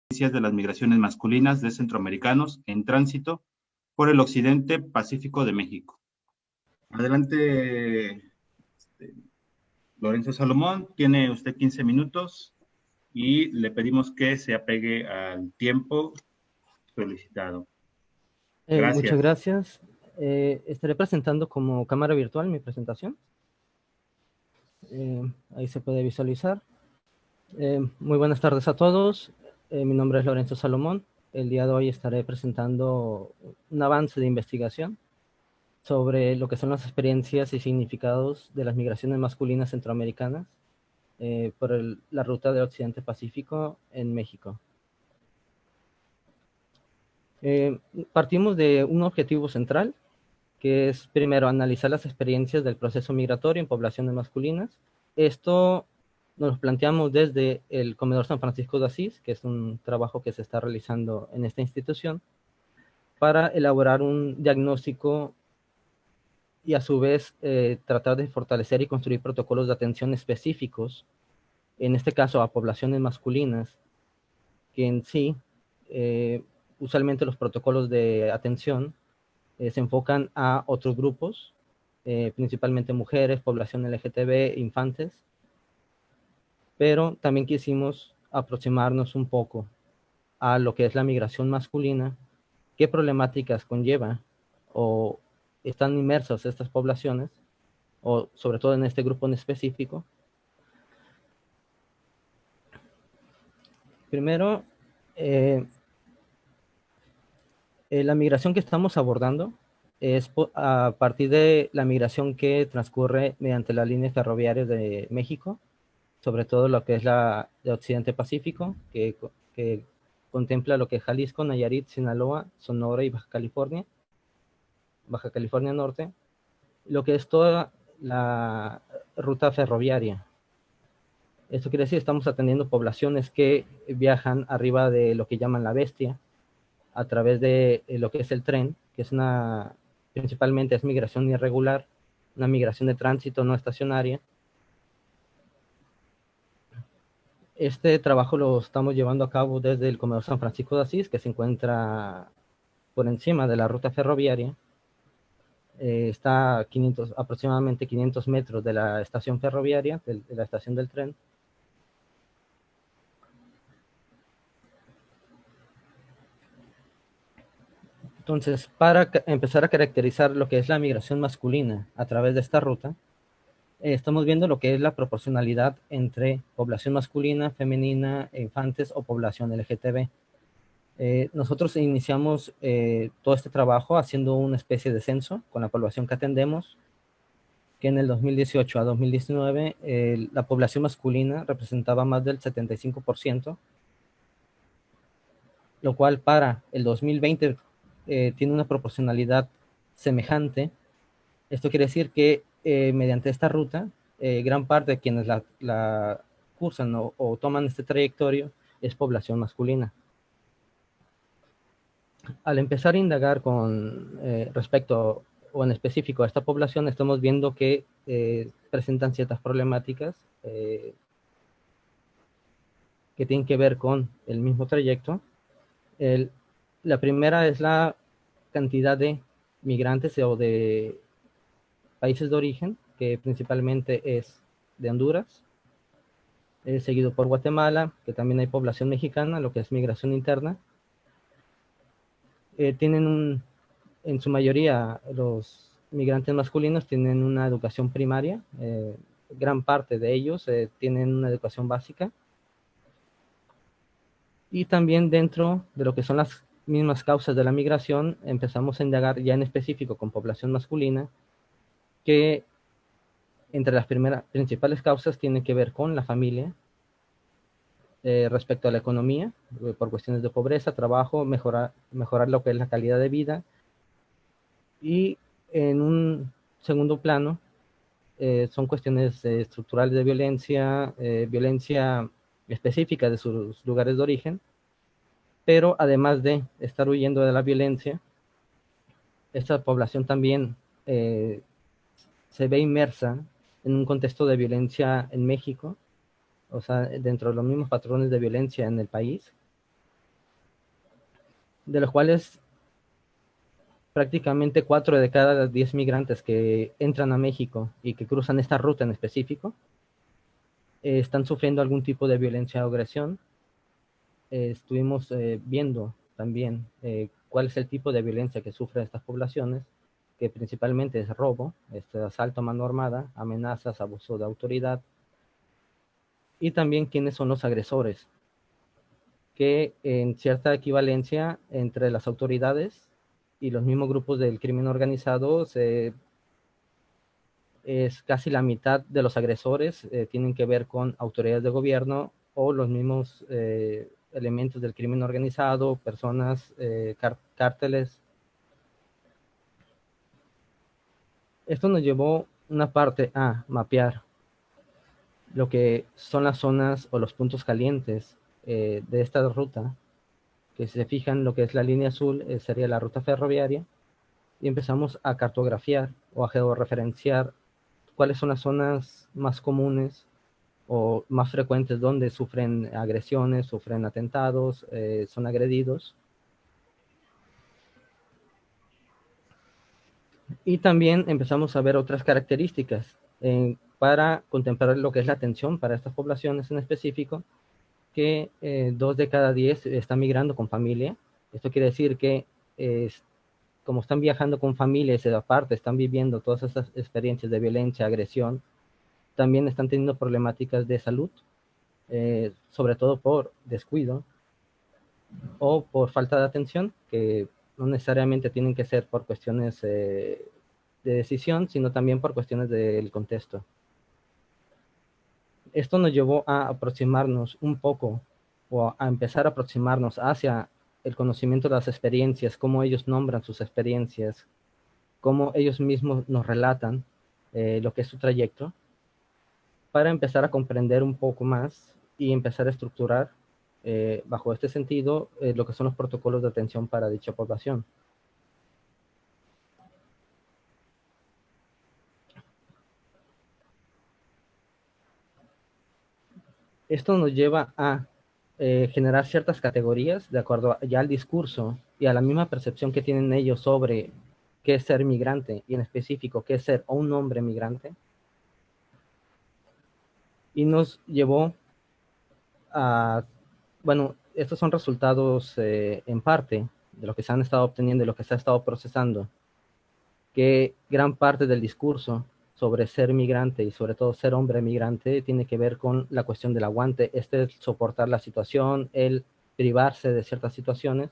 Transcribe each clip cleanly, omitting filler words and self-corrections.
de las migraciones masculinas de centroamericanos en tránsito por el occidente pacífico de México. Adelante, Lorenzo Salomón, tiene usted 15 minutos y le pedimos que se apegue al tiempo solicitado. Muchas Gracias. gracias. Estaré presentando como cámara virtual mi presentación. Ahí se puede visualizar. Muy buenas tardes a todos. Mi nombre es Lorenzo Salomón. El día de hoy estaré presentando un avance de investigación sobre lo que son las experiencias y significados de las migraciones masculinas centroamericanas por la ruta del Occidente Pacífico en México. Partimos de un objetivo central, que es primero analizar las experiencias del proceso migratorio en poblaciones masculinas. Esto nos lo planteamos desde el Comedor San Francisco de Asís, que es un trabajo que se está realizando en esta institución, para elaborar un diagnóstico y a su vez tratar de fortalecer y construir protocolos de atención específicos, en este caso a poblaciones masculinas, que en sí, usualmente los protocolos de atención se enfocan a otros grupos, principalmente mujeres, población LGTB, infantes, pero también quisimos aproximarnos un poco a lo que es la migración masculina, qué problemáticas conlleva o están inmersas estas poblaciones, o sobre todo en este grupo en específico. Primero, la migración que estamos abordando es a partir de la migración que transcurre mediante las líneas ferroviarias de México, sobre todo lo que es la de Occidente Pacífico, que contempla lo que es Jalisco, Nayarit, Sinaloa, Sonora y Baja California Norte, lo que es toda la ruta ferroviaria. Esto quiere decir que estamos atendiendo poblaciones que viajan arriba de lo que llaman la bestia, a través de lo que es el tren, que es principalmente es migración irregular, una migración de tránsito no estacionaria. Este trabajo lo estamos llevando a cabo desde el Comedor San Francisco de Asís, que se encuentra por encima de la ruta ferroviaria. Está aproximadamente 500 metros de la estación ferroviaria, de la estación del tren. Entonces, para empezar a caracterizar lo que es la migración masculina a través de esta ruta, estamos viendo lo que es la proporcionalidad entre población masculina, femenina, infantes o población LGTB. Nosotros iniciamos todo este trabajo haciendo una especie de censo con la población que atendemos, que en el 2018 a 2019 la población masculina representaba más del 75%, lo cual para el 2020 tiene una proporcionalidad semejante. Esto quiere decir que mediante esta ruta, gran parte de quienes la cursan o toman este trayectorio es población masculina. Al empezar a indagar con respecto o en específico a esta población, estamos viendo que presentan ciertas problemáticas que tienen que ver con el mismo trayecto. La primera es la cantidad de migrantes o de países de origen, que principalmente es de Honduras, seguido por Guatemala, que también hay población mexicana, lo que es migración interna. Tienen en su mayoría los migrantes masculinos tienen una educación primaria, gran parte de ellos tienen una educación básica, y también dentro de lo que son las mismas causas de la migración empezamos a indagar ya en específico con población masculina, que entre las principales causas tiene que ver con la familia, respecto a la economía, por cuestiones de pobreza, trabajo, mejorar lo que es la calidad de vida. Y en un segundo plano, son cuestiones estructurales de violencia, violencia específica de sus lugares de origen, pero además de estar huyendo de la violencia, esta población también se ve inmersa en un contexto de violencia en México, o sea, dentro de los mismos patrones de violencia en el país. de los cuales prácticamente 4 de cada 10 migrantes que entran a México y que cruzan esta ruta en específico están sufriendo algún tipo de violencia o agresión. Estuvimos viendo también cuál es el tipo de violencia que sufren estas poblaciones, que principalmente es robo, asalto a mano armada, amenazas, abuso de autoridad, y también quiénes son los agresores, que en cierta equivalencia entre las autoridades y los mismos grupos del crimen organizado es casi la mitad de los agresores tienen que ver con autoridades de gobierno o los mismos elementos del crimen organizado, personas, cárteles. Esto nos llevó una parte a mapear lo que son las zonas o los puntos calientes de esta ruta, que si se fijan lo que es la línea azul sería la ruta ferroviaria, y empezamos a cartografiar o a georreferenciar cuáles son las zonas más comunes o más frecuentes donde sufren agresiones, sufren atentados, son agredidos. Y también empezamos a ver otras características para contemplar lo que es la atención para estas poblaciones en específico, que 2 de cada 10 están migrando con familia. Esto quiere decir que como están viajando con familia y aparte están viviendo todas estas experiencias de violencia, agresión, también están teniendo problemáticas de salud, sobre todo por descuido o por falta de atención, que no necesariamente tienen que ser por cuestiones de decisión, sino también por cuestiones del contexto. Esto nos llevó a aproximarnos un poco o a empezar a aproximarnos hacia el conocimiento de las experiencias, cómo ellos nombran sus experiencias, cómo ellos mismos nos relatan lo que es su trayecto, para empezar a comprender un poco más y empezar a estructurar bajo este sentido lo que son los protocolos de atención para dicha población. Esto nos lleva a generar ciertas categorías de acuerdo ya al discurso y a la misma percepción que tienen ellos sobre qué es ser migrante y en específico qué es ser un hombre migrante. Y nos llevó a, bueno, estos son resultados en parte de lo que se han estado obteniendo y lo que se ha estado procesando, que gran parte del discurso sobre ser migrante y sobre todo ser hombre migrante tiene que ver con la cuestión del aguante, soportar la situación, el privarse de ciertas situaciones,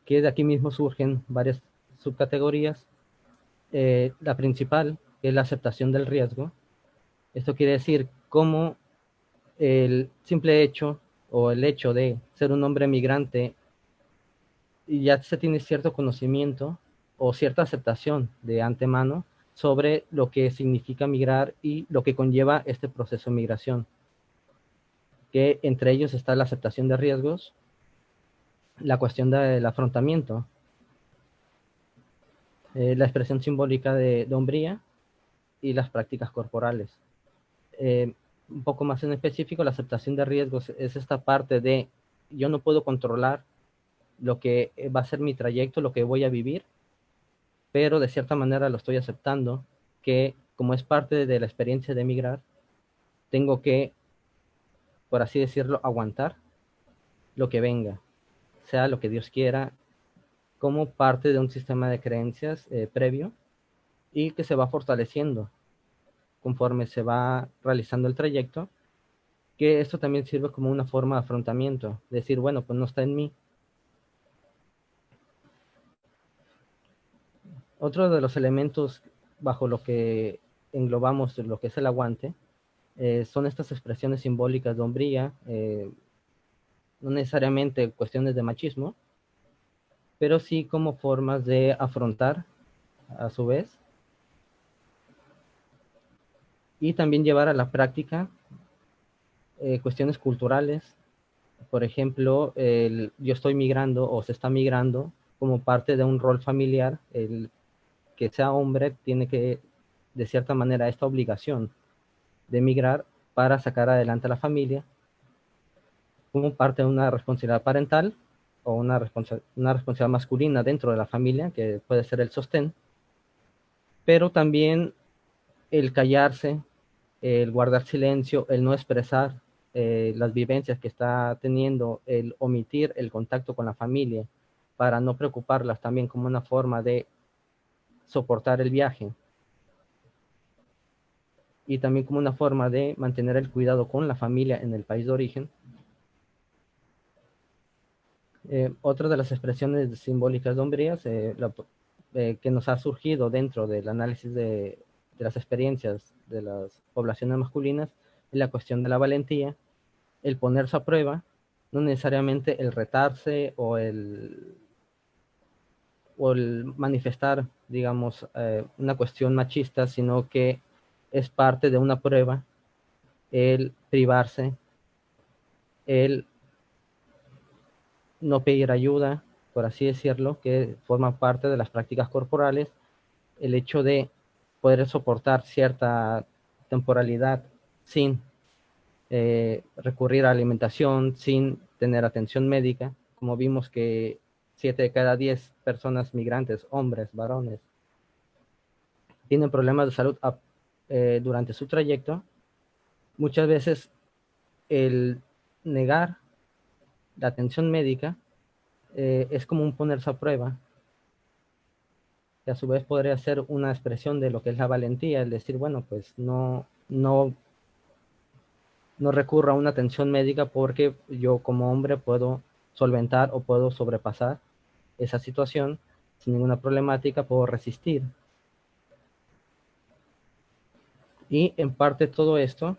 que de aquí mismo surgen varias subcategorías. La principal es la aceptación del riesgo. Esto quiere decir cómo el simple hecho o el hecho de ser un hombre migrante ya se tiene cierto conocimiento o cierta aceptación de antemano sobre lo que significa migrar y lo que conlleva este proceso de migración, que entre ellos está la aceptación de riesgos, la cuestión del afrontamiento, la expresión simbólica de hombría y las prácticas corporales. Un poco más en específico, la aceptación de riesgos es esta parte de yo no puedo controlar lo que va a ser mi trayecto, lo que voy a vivir, pero de cierta manera lo estoy aceptando, que como es parte de la experiencia de emigrar, tengo que, por así decirlo, aguantar lo que venga, sea lo que Dios quiera, como parte de un sistema de creencias previo y que se va fortaleciendo conforme se va realizando el trayecto, que esto también sirve como una forma de afrontamiento, decir, bueno, pues no está en mí. Otro de los elementos bajo lo que englobamos lo que es el aguante son estas expresiones simbólicas de hombría, no necesariamente cuestiones de machismo, pero sí como formas de afrontar a su vez y también llevar a la práctica cuestiones culturales. Por ejemplo, yo estoy migrando o se está migrando como parte de un rol familiar, el que sea hombre tiene que, de cierta manera, esta obligación de migrar para sacar adelante a la familia como parte de una responsabilidad parental o una responsabilidad masculina dentro de la familia, que puede ser el sostén, pero también el callarse, el guardar silencio, el no expresar las vivencias que está teniendo, el omitir el contacto con la familia para no preocuparlas también como una forma de soportar el viaje y también como una forma de mantener el cuidado con la familia en el país de origen. Otra de las expresiones simbólicas de hombrías que nos ha surgido dentro del análisis de las experiencias de las poblaciones masculinas es la cuestión de la valentía, el ponerse a prueba, no necesariamente el retarse o el manifestar, digamos, una cuestión machista, sino que es parte de una prueba el privarse, el no pedir ayuda, por así decirlo, que forma parte de las prácticas corporales, el hecho de poder soportar cierta temporalidad sin recurrir a alimentación, sin tener atención médica, como vimos que 7 de cada 10 personas migrantes, hombres, varones, tienen problemas de salud durante su trayecto. Muchas veces el negar la atención médica es como un ponerse a prueba, que a su vez podría ser una expresión de lo que es la valentía, el decir, bueno, pues no recurro a una atención médica porque yo como hombre puedo solventar o puedo sobrepasar esa situación sin ninguna problemática, puedo resistir. Y en parte todo esto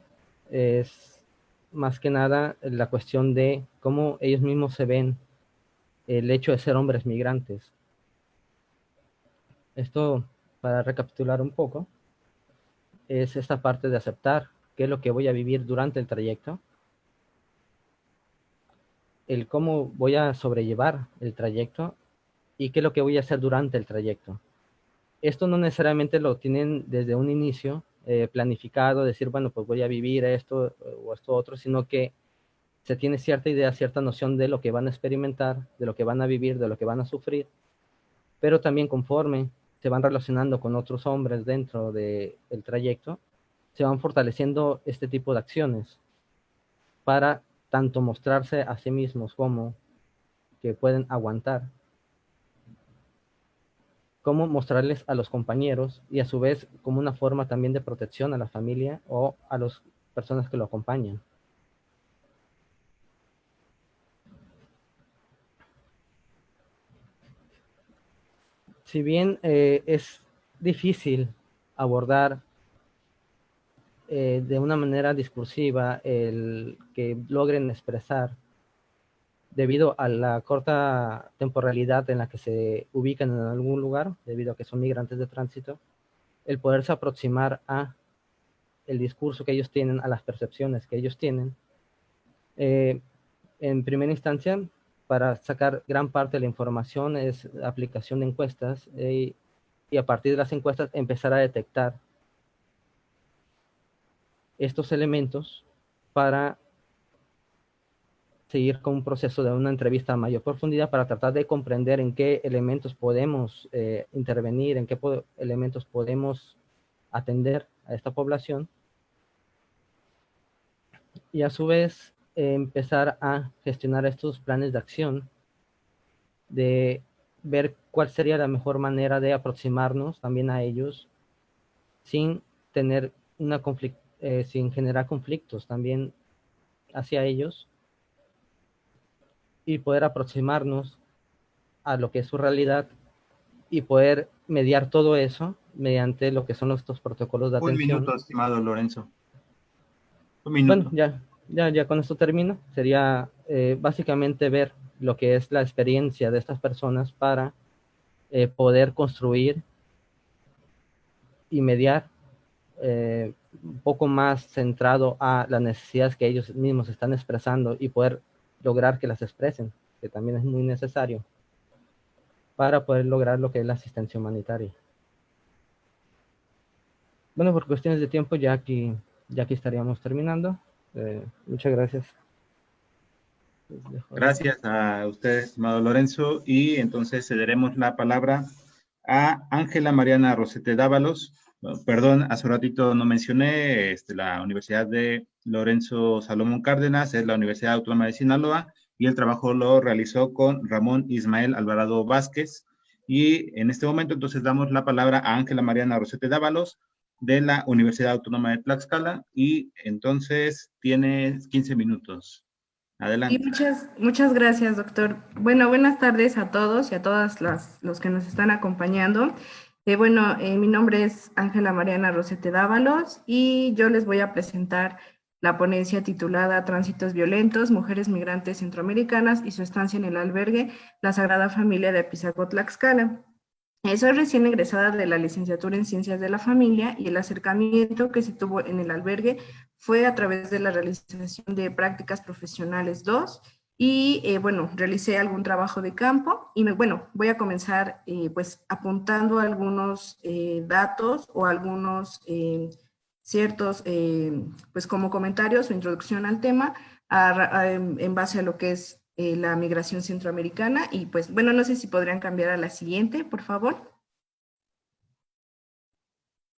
es más que nada la cuestión de cómo ellos mismos se ven el hecho de ser hombres migrantes. Esto, para recapitular un poco, es esta parte de aceptar qué es lo que voy a vivir durante el trayecto, el cómo voy a sobrellevar el trayecto y qué es lo que voy a hacer durante el trayecto. Esto no necesariamente lo tienen desde un inicio planificado, decir, bueno, pues voy a vivir esto o esto otro, sino que se tiene cierta idea, cierta noción de lo que van a experimentar, de lo que van a vivir, de lo que van a sufrir, pero también conforme se van relacionando con otros hombres dentro del trayecto, se van fortaleciendo este tipo de acciones para tanto mostrarse a sí mismos como que pueden aguantar, como mostrarles a los compañeros y a su vez como una forma también de protección a la familia o a las personas que lo acompañan. Si bien es difícil abordar de una manera discursiva el que logren expresar debido a la corta temporalidad en la que se ubican en algún lugar, debido a que son migrantes de tránsito, el poderse aproximar a el discurso que ellos tienen, a las percepciones que ellos tienen, en primera instancia, para sacar gran parte de la información es aplicación de encuestas y a partir de las encuestas empezar a detectar estos elementos para seguir con un proceso de una entrevista a mayor profundidad para tratar de comprender en qué elementos podemos intervenir, en qué elementos podemos atender a esta población y a su vez empezar a gestionar estos planes de acción, de ver cuál sería la mejor manera de aproximarnos también a ellos sin tener sin generar conflictos también hacia ellos y poder aproximarnos a lo que es su realidad y poder mediar todo eso mediante lo que son estos protocolos de Un atención. minuto, estimado Lorenzo. Un Bueno, minuto. ya con esto termino. Sería básicamente ver lo que es la experiencia de estas personas para poder construir y mediar un poco más centrado a las necesidades que ellos mismos están expresando y poder lograr que las expresen, que también es muy necesario para poder lograr lo que es la asistencia humanitaria. Bueno, por cuestiones de tiempo ya aquí estaríamos terminando. Muchas gracias. Gracias a usted, estimado Lorenzo, y entonces cederemos la palabra a Ángela Mariana Rosete Dávalos. Perdón, hace un ratito no mencioné, la Universidad de Lorenzo Salomón Cárdenas es la Universidad Autónoma de Sinaloa y el trabajo lo realizó con Ramón Ismael Alvarado Vázquez. Y en este momento entonces damos la palabra a Ángela Mariana Rosete Dávalos de la Universidad Autónoma de Tlaxcala y entonces tiene 15 minutos. Y Adelante. muchas gracias, doctor. Bueno, buenas tardes a todos y a todas los que nos están acompañando. Mi nombre es Ángela Mariana Rosete Dávalos y yo les voy a presentar la ponencia titulada Tránsitos Violentos, Mujeres Migrantes Centroamericanas y su estancia en el albergue La Sagrada Familia de Apizaco, Tlaxcala. Soy recién egresada de la licenciatura en Ciencias de la Familia y el acercamiento que se tuvo en el albergue fue a través de la realización de prácticas profesionales 2 y realicé algún trabajo de campo y voy a comenzar pues apuntando algunos datos o algunos ciertos pues como comentarios o introducción al tema en base a lo que es la migración centroamericana y pues bueno, no sé si podrían cambiar a la siguiente, por favor.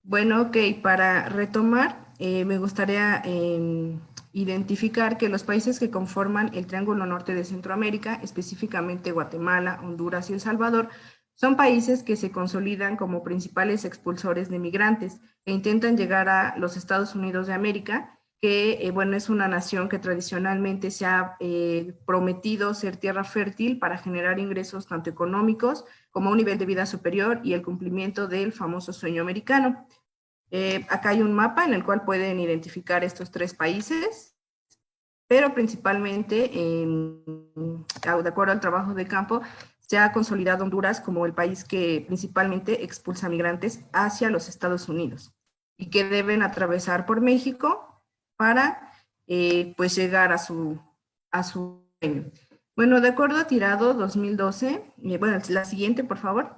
Bueno, ok, para retomar, me gustaría identificar que los países que conforman el Triángulo Norte de Centroamérica, específicamente Guatemala, Honduras y El Salvador, son países que se consolidan como principales expulsores de migrantes e intentan llegar a los Estados Unidos de América, que es una nación que tradicionalmente se ha prometido ser tierra fértil para generar ingresos tanto económicos como un nivel de vida superior y el cumplimiento del famoso sueño americano. Acá hay un mapa en el cual pueden identificar estos tres países, pero principalmente, de acuerdo al trabajo de campo, se ha consolidado Honduras como el país que principalmente expulsa migrantes hacia los Estados Unidos y que deben atravesar por México para pues llegar a su sueño. Bueno, de acuerdo a Tirado 2012, la siguiente, por favor.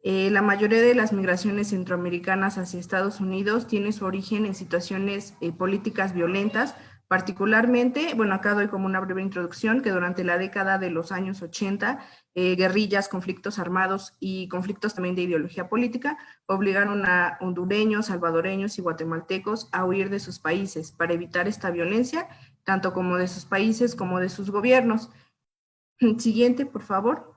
La mayoría de las migraciones centroamericanas hacia Estados Unidos tiene su origen en situaciones políticas violentas, particularmente, acá doy como una breve introducción, que durante la década de los años 80, guerrillas, conflictos armados y conflictos también de ideología política obligaron a hondureños, salvadoreños y guatemaltecos a huir de sus países para evitar esta violencia, tanto como de sus países como de sus gobiernos. Siguiente, por favor.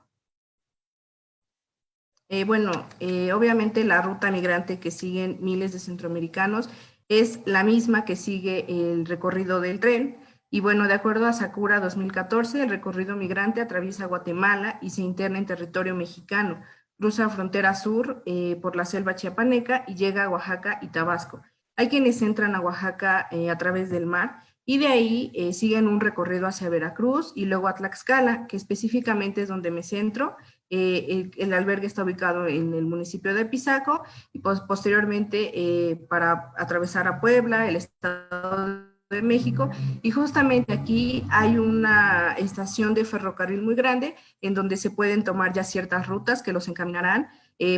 Obviamente la ruta migrante que siguen miles de centroamericanos es la misma que sigue el recorrido del tren. Y de acuerdo a Sakura 2014, el recorrido migrante atraviesa Guatemala y se interna en territorio mexicano, cruza frontera sur por la selva chiapaneca y llega a Oaxaca y Tabasco. Hay quienes entran a Oaxaca a través del mar y de ahí siguen un recorrido hacia Veracruz y luego a Tlaxcala, que específicamente es donde me centro. El albergue está ubicado en el municipio de Apizaco y posteriormente para atravesar a Puebla, el Estado de México, y justamente aquí hay una estación de ferrocarril muy grande en donde se pueden tomar ya ciertas rutas que los encaminarán,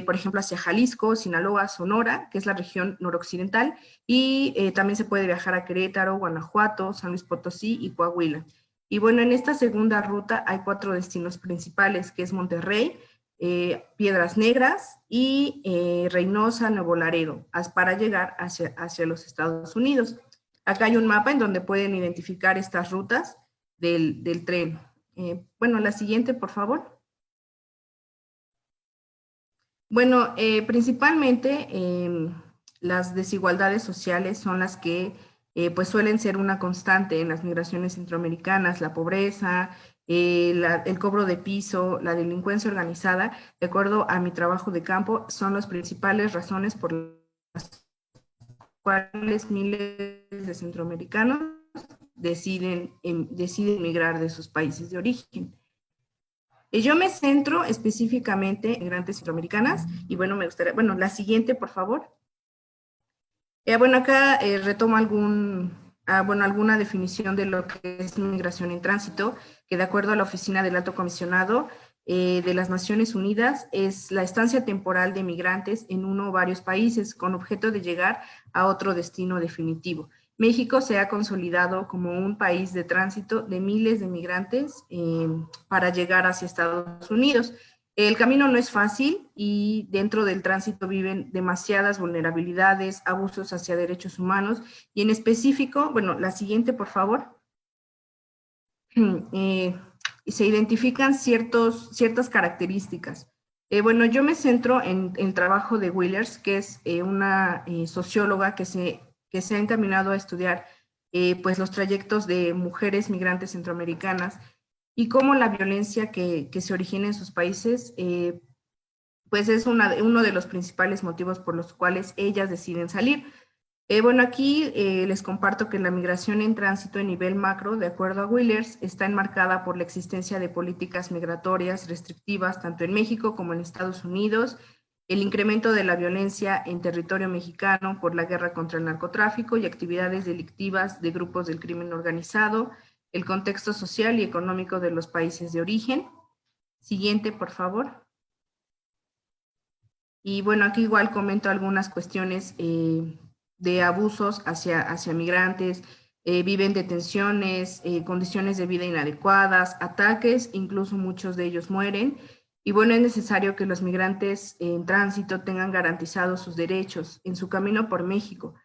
por ejemplo, hacia Jalisco, Sinaloa, Sonora, que es la región noroccidental, y también se puede viajar a Querétaro, Guanajuato, San Luis Potosí y Coahuila. Y en esta segunda ruta hay 4 destinos principales, que es Monterrey, Piedras Negras y Reynosa, Nuevo Laredo, para llegar hacia los Estados Unidos. Acá hay un mapa en donde pueden identificar estas rutas del tren. La siguiente, por favor. Principalmente las desigualdades sociales son las que pues suelen ser una constante en las migraciones centroamericanas, la pobreza, el cobro de piso, la delincuencia organizada, de acuerdo a mi trabajo de campo, son las principales razones por las cuales miles de centroamericanos deciden migrar de sus países de origen. Yo me centro específicamente en migrantes centroamericanas y me gustaría, la siguiente, por favor. Acá retomo alguna definición de lo que es migración en tránsito, que de acuerdo a la Oficina del Alto Comisionado de las Naciones Unidas es la estancia temporal de migrantes en uno o varios países con objeto de llegar a otro destino definitivo. México se ha consolidado como un país de tránsito de miles de migrantes para llegar hacia Estados Unidos. El camino no es fácil y dentro del tránsito viven demasiadas vulnerabilidades, abusos hacia derechos humanos y en específico, bueno, la siguiente, por favor. Se identifican ciertas características. Bueno, yo me centro en el trabajo de Wheelers, que es una socióloga que se ha encaminado a estudiar pues los trayectos de mujeres migrantes centroamericanas y cómo la violencia que se origina en sus países pues es uno de los principales motivos por los cuales ellas deciden salir. Bueno, aquí les comparto que la migración en tránsito en nivel macro, de acuerdo a Wheelers, está enmarcada por la existencia de políticas migratorias restrictivas tanto en México como en Estados Unidos, el incremento de la violencia en territorio mexicano por la guerra contra el narcotráfico y actividades delictivas de grupos del crimen organizado, el contexto social y económico de los países de origen. Siguiente, por favor. Y bueno, aquí igual comento algunas cuestiones de abusos hacia migrantes, viven detenciones, condiciones de vida inadecuadas, ataques, incluso muchos de ellos mueren. Y bueno, es necesario que los migrantes en tránsito tengan garantizados sus derechos en su camino por México.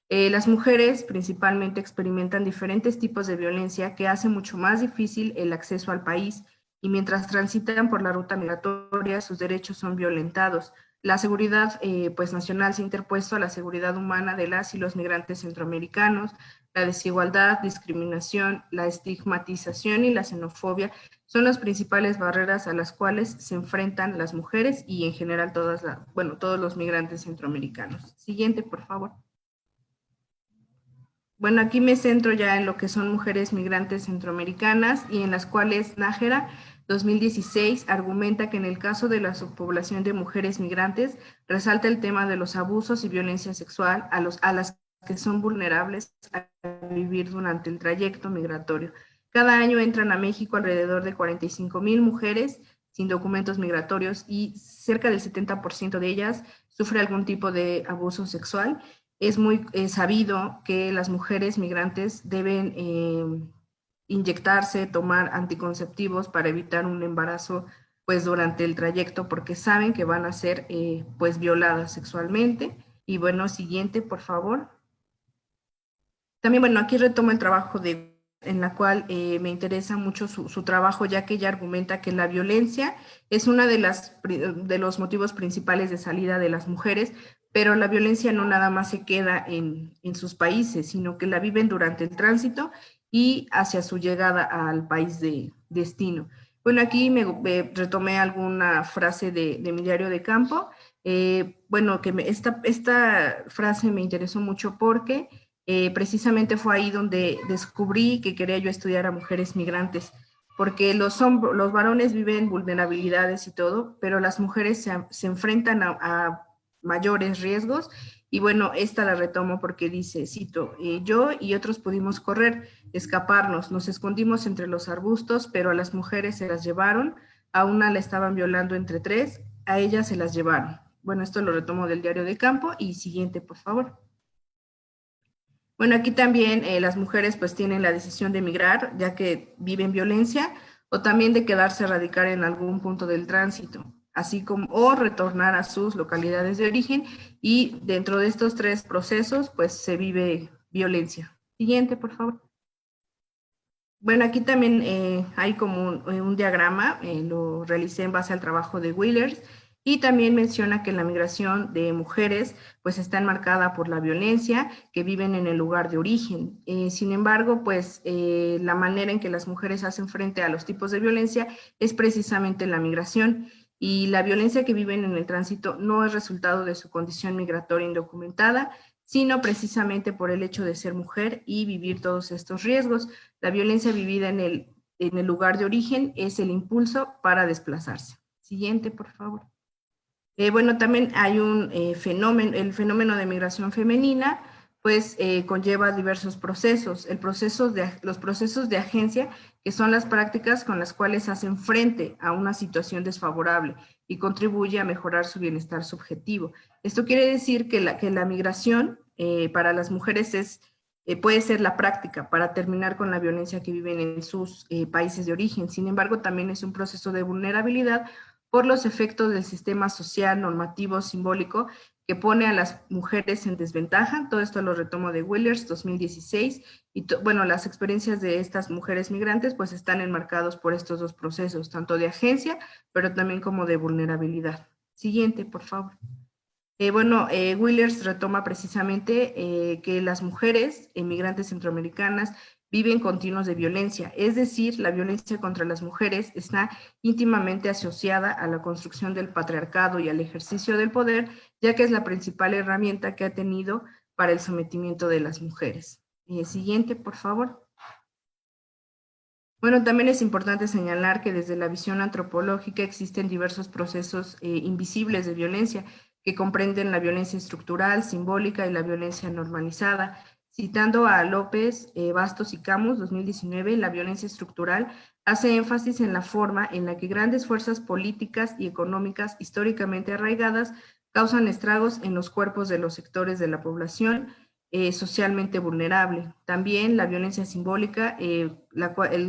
Las mujeres principalmente experimentan diferentes tipos de violencia que hacen mucho más difícil el acceso al país y mientras transitan por la ruta migratoria, sus derechos son violentados. La seguridad pues, nacional se ha interpuesto a la seguridad humana de las y los migrantes centroamericanos. La desigualdad, discriminación, la estigmatización y la xenofobia son las principales barreras a las cuales se enfrentan las mujeres y en general todos los migrantes centroamericanos. Siguiente, por favor. Bueno, aquí me centro ya en lo que son mujeres migrantes centroamericanas y en las cuales Nájera 2016 argumenta que en el caso de la subpoblación de mujeres migrantes resalta el tema de los abusos y violencia sexual a las que son vulnerables a vivir durante el trayecto migratorio. Cada año entran a México alrededor de 45,000 mujeres sin documentos migratorios y cerca del 70% de ellas sufre algún tipo de abuso sexual. Es muy sabido que las mujeres migrantes deben inyectarse, tomar anticonceptivos para evitar un embarazo pues durante el trayecto porque saben que van a ser pues violadas sexualmente. Y bueno, siguiente, por favor. También, bueno, aquí retomo el trabajo en la cual me interesa mucho su trabajo, ya que ella argumenta que la violencia es uno de los motivos principales de salida de las mujeres, pero la violencia no nada más se queda en sus países, sino que la viven durante el tránsito y hacia su llegada al país de destino. Bueno, aquí me retomé alguna frase de mi diario de campo. Bueno, que esta frase me interesó mucho porque precisamente fue ahí donde descubrí que quería yo estudiar a mujeres migrantes, porque los varones viven vulnerabilidades y todo, pero las mujeres se enfrentan a mayores riesgos. Y bueno, esta la retomo porque dice, cito, yo y otros pudimos correr, escaparnos, nos escondimos entre los arbustos, pero a las mujeres se las llevaron, a una la estaban violando entre 3, a ellas se las llevaron. Bueno, esto lo retomo del diario de campo y siguiente, por favor. Bueno, aquí también las mujeres pues tienen la decisión de emigrar, ya que viven violencia, o también de quedarse a radicar en algún punto del tránsito, así como o retornar a sus localidades de origen, y dentro de estos 3 procesos pues se vive violencia. Siguiente, por favor. Bueno, aquí también hay como un diagrama, lo realicé en base al trabajo de Wheelers, y también menciona que la migración de mujeres pues está enmarcada por la violencia que viven en el lugar de origen. Sin embargo, pues la manera en que las mujeres hacen frente a los tipos de violencia es precisamente la migración. Y la violencia que viven en el tránsito no es resultado de su condición migratoria indocumentada, sino precisamente por el hecho de ser mujer y vivir todos estos riesgos. La violencia vivida en el lugar de origen es el impulso para desplazarse. Siguiente, por favor. Bueno, también hay el fenómeno de migración femenina, pues conlleva diversos procesos. Los procesos de agencia, que son las prácticas con las cuales hacen frente a una situación desfavorable y contribuye a mejorar su bienestar subjetivo. Esto quiere decir que la migración para las mujeres es puede ser la práctica para terminar con la violencia que viven en sus países de origen. Sin embargo, también es un proceso de vulnerabilidad por los efectos del sistema social, normativo, simbólico, que pone a las mujeres en desventaja. Todo esto lo retomo de Wellers, 2016, y bueno, las experiencias de estas mujeres migrantes pues están enmarcados por estos dos procesos, tanto de agencia, pero también como de vulnerabilidad. Siguiente, por favor. Wellers retoma precisamente que las mujeres migrantes centroamericanas viven continuos de violencia, es decir, la violencia contra las mujeres está íntimamente asociada a la construcción del patriarcado y al ejercicio del poder, ya que es la principal herramienta que ha tenido para el sometimiento de las mujeres. Siguiente, por favor. Bueno, también es importante señalar que desde la visión antropológica existen diversos procesos invisibles de violencia que comprenden la violencia estructural, simbólica y la violencia normalizada. Citando a López, Bastos y Camus, 2019, la violencia estructural hace énfasis en la forma en la que grandes fuerzas políticas y económicas históricamente arraigadas causan estragos en los cuerpos de los sectores de la población socialmente vulnerable. También la violencia simbólica, el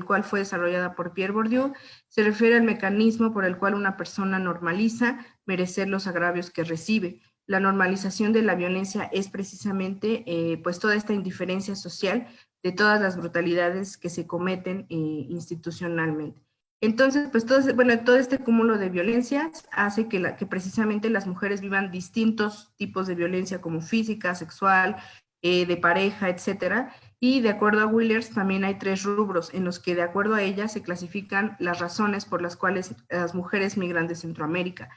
cual fue desarrollada por Pierre Bourdieu, se refiere al mecanismo por el cual una persona normaliza merecer los agravios que recibe. La normalización de la violencia es precisamente pues toda esta indiferencia social de todas las brutalidades que se cometen institucionalmente. Entonces, pues todo este cúmulo de violencias hace que precisamente las mujeres vivan distintos tipos de violencia como física, sexual, de pareja, etcétera. Y de acuerdo a Wellers, también hay 3 rubros en los que de acuerdo a ella se clasifican las razones por las cuales las mujeres migran de Centroamérica,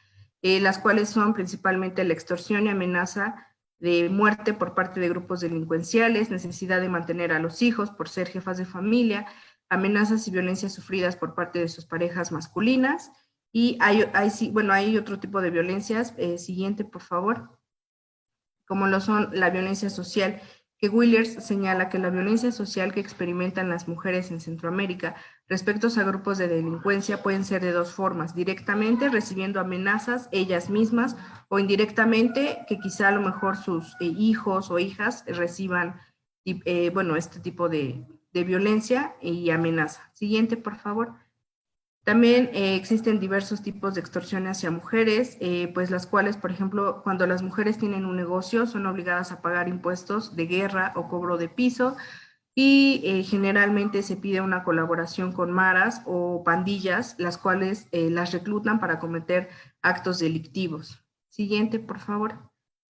las cuales son principalmente la extorsión y amenaza de muerte por parte de grupos delincuenciales, necesidad de mantener a los hijos por ser jefas de familia, amenazas y violencias sufridas por parte de sus parejas masculinas, y hay otro tipo de violencias. Siguiente, por favor. Como lo son la violencia social, que Wellers señala que la violencia social que experimentan las mujeres en Centroamérica respecto a grupos de delincuencia pueden ser de 2 formas: directamente recibiendo amenazas ellas mismas, o indirectamente que quizá a lo mejor sus hijos o hijas reciban este tipo de violencia y amenaza. Siguiente, por favor. También existen diversos tipos de extorsión hacia mujeres, pues las cuales, por ejemplo, cuando las mujeres tienen un negocio, son obligadas a pagar impuestos de guerra o cobro de piso, y generalmente se pide una colaboración con maras o pandillas, las cuales las reclutan para cometer actos delictivos. Siguiente, por favor.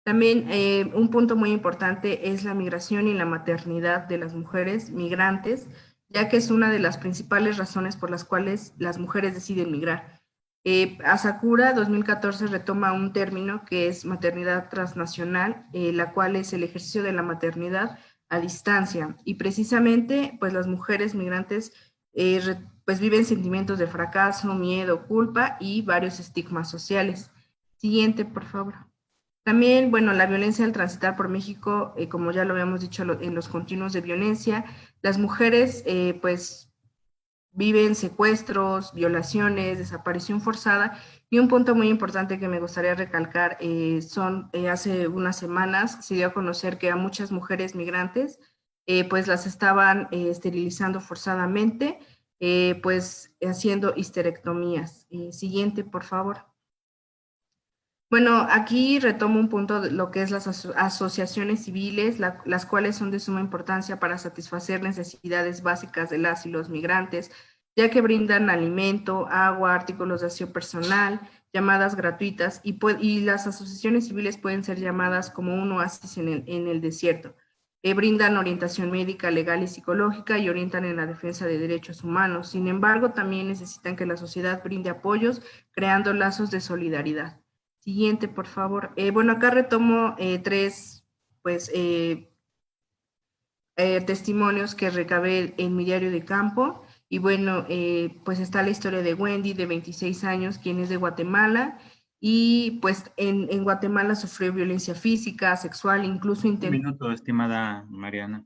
También un punto muy importante es la migración y la maternidad de las mujeres migrantes, ya que es una de las principales razones por las cuales las mujeres deciden migrar. Asakura 2014 retoma un término que es maternidad transnacional, la cual es el ejercicio de la maternidad a distancia, y precisamente pues las mujeres migrantes pues viven sentimientos de fracaso, miedo, culpa y varios estigmas sociales. Siguiente, por favor. También, bueno, la violencia al transitar por México, como ya lo habíamos dicho en los continuos de violencia, las mujeres pues viven secuestros, violaciones, desaparición forzada, y un punto muy importante que me gustaría recalcar hace unas semanas se dio a conocer que a muchas mujeres migrantes pues las estaban esterilizando forzadamente, pues haciendo histerectomías. Siguiente, por favor. Bueno, aquí retomo un punto de lo que es las asociaciones civiles, las cuales son de suma importancia para satisfacer necesidades básicas de las y los migrantes, ya que brindan alimento, agua, artículos de aseo personal, llamadas gratuitas, y las asociaciones civiles pueden ser llamadas como un oasis en el desierto. Brindan orientación médica, legal y psicológica, y orientan en la defensa de derechos humanos. Sin embargo, también necesitan que la sociedad brinde apoyos, creando lazos de solidaridad. Siguiente, por favor. Bueno, acá retomo 3 testimonios que recabé en mi diario de campo. Y bueno, pues está la historia de Wendy, de 26 años, quien es de Guatemala. Y pues en Guatemala sufrió violencia física, sexual, incluso Un minuto, estimada Mariana.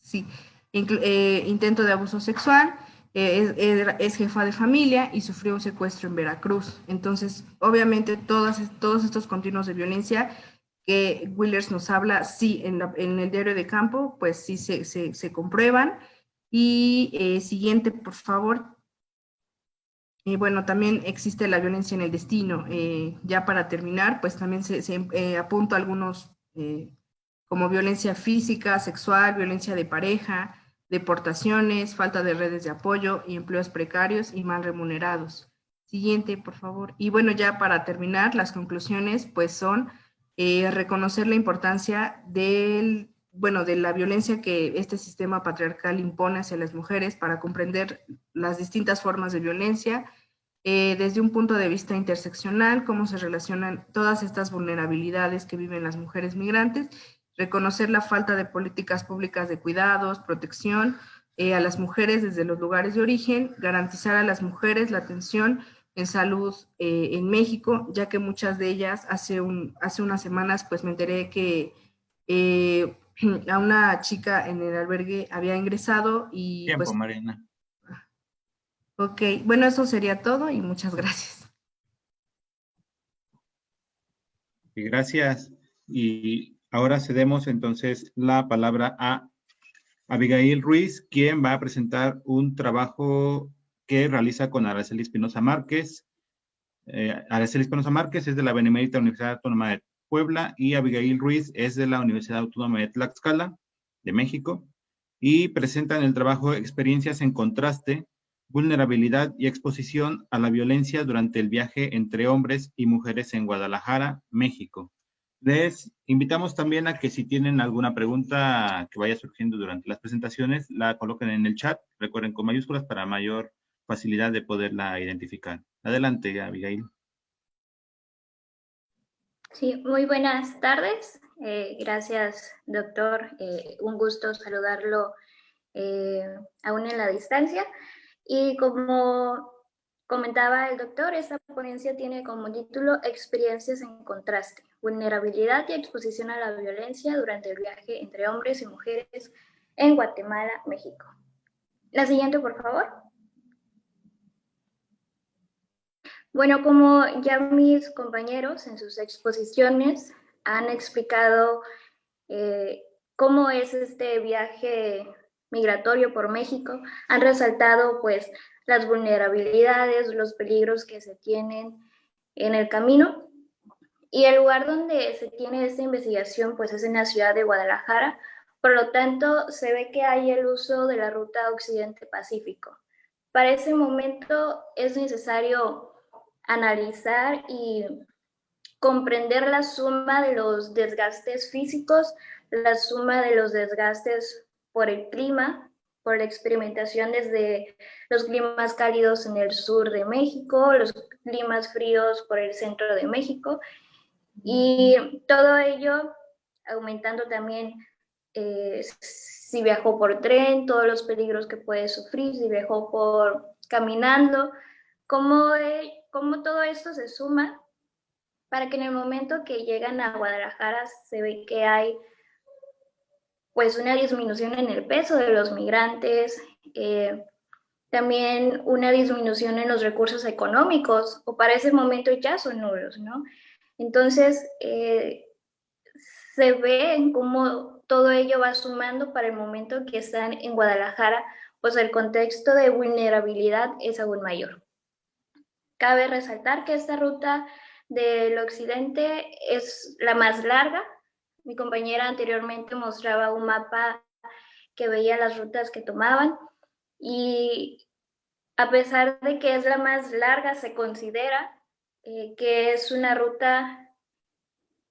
Sí, intento de abuso sexual. Es jefa de familia y sufrió un secuestro en Veracruz. Entonces, obviamente, todos estos continuos de violencia que Wheelers nos habla, sí, en el diario de campo, pues sí se comprueban. Y siguiente, por favor. Bueno, también existe la violencia en el destino. Ya para terminar, pues también apunto algunos como violencia física, sexual, violencia de pareja, deportaciones, falta de redes de apoyo y empleos precarios y mal remunerados. Siguiente, por favor. Y bueno, ya para terminar, las conclusiones pues son reconocer la importancia de la violencia que este sistema patriarcal impone hacia las mujeres para comprender las distintas formas de violencia desde un punto de vista interseccional, cómo se relacionan todas estas vulnerabilidades que viven las mujeres migrantes, reconocer la falta de políticas públicas de cuidados, protección a las mujeres desde los lugares de origen, garantizar a las mujeres la atención en salud en México, ya que muchas de ellas hace unas semanas pues me enteré que a una chica en el albergue había ingresado y Tiempo, pues... Mariana. Ok, bueno, eso sería todo y muchas gracias. Y gracias. Y ahora cedemos entonces la palabra a Abigail Ruiz, quien va a presentar un trabajo que realiza con Araceli Espinosa Márquez. Araceli Espinosa Márquez es de la Benemérita Universidad Autónoma de Puebla y Abigail Ruiz es de la Universidad Autónoma de Tlaxcala, de México, y presentan el trabajo Experiencias en Contraste, Vulnerabilidad y Exposición a la Violencia durante el viaje entre hombres y mujeres en Guadalajara, México. Les invitamos también a que si tienen alguna pregunta que vaya surgiendo durante las presentaciones, la coloquen en el chat, recuerden con mayúsculas para mayor facilidad de poderla identificar. Adelante, Abigail. Sí, muy buenas tardes. Gracias, doctor. Un gusto saludarlo aún en la distancia. Y como comentaba el doctor, esta ponencia tiene como título Experiencias en Contraste, Vulnerabilidad y Exposición a la Violencia durante el viaje entre hombres y mujeres en Guatemala, México. La siguiente, por favor. Bueno, como ya mis compañeros en sus exposiciones han explicado cómo es este viaje migratorio por México, han resaltado pues las vulnerabilidades, los peligros que se tienen en el camino. Y el lugar donde se tiene esta investigación pues es en la ciudad de Guadalajara, por lo tanto se ve que hay el uso de la ruta Occidente-Pacífico. Para ese momento es necesario analizar y comprender la suma de los desgastes físicos, la suma de los desgastes por el clima, por la experimentación desde los climas cálidos en el sur de México, los climas fríos por el centro de México, y todo ello aumentando también si viajó por tren, todos los peligros que puede sufrir, si viajó por caminando, cómo todo esto se suma para que en el momento que llegan a Guadalajara se ve que hay pues una disminución en el peso de los migrantes, también una disminución en los recursos económicos, o para ese momento ya son nulos, ¿no? Entonces, se ve en cómo todo ello va sumando para el momento que están en Guadalajara, pues el contexto de vulnerabilidad es aún mayor. Cabe resaltar que esta ruta del occidente es la más larga. Mi compañera anteriormente mostraba un mapa que veía las rutas que tomaban y a pesar de que es la más larga, se considera que es una ruta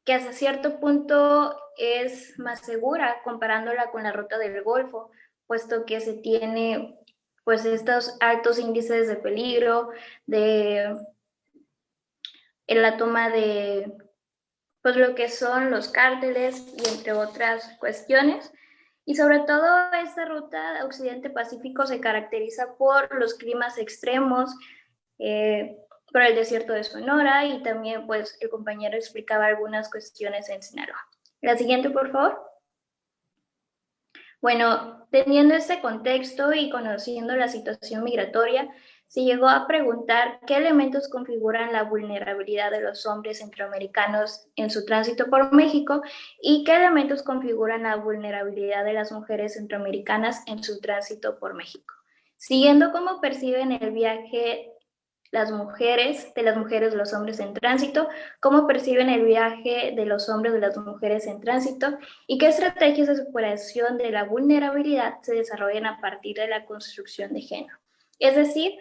que hasta cierto punto es más segura comparándola con la ruta del Golfo, puesto que se tiene pues estos altos índices de peligro, en la toma de pues lo que son los cárteles y entre otras cuestiones. Y sobre todo esta ruta Occidente-Pacífico se caracteriza por los climas extremos, por el desierto de Sonora y también pues el compañero explicaba algunas cuestiones en Sinaloa. La siguiente, por favor. Bueno, teniendo este contexto y conociendo la situación migratoria, se llegó a preguntar qué elementos configuran la vulnerabilidad de los hombres centroamericanos en su tránsito por México y qué elementos configuran la vulnerabilidad de las mujeres centroamericanas en su tránsito por México. Siguiendo cómo perciben el viaje de las mujeres, los hombres en tránsito, cómo perciben el viaje de los hombres, de las mujeres en tránsito y qué estrategias de superación de la vulnerabilidad se desarrollan a partir de la construcción de género. Es decir,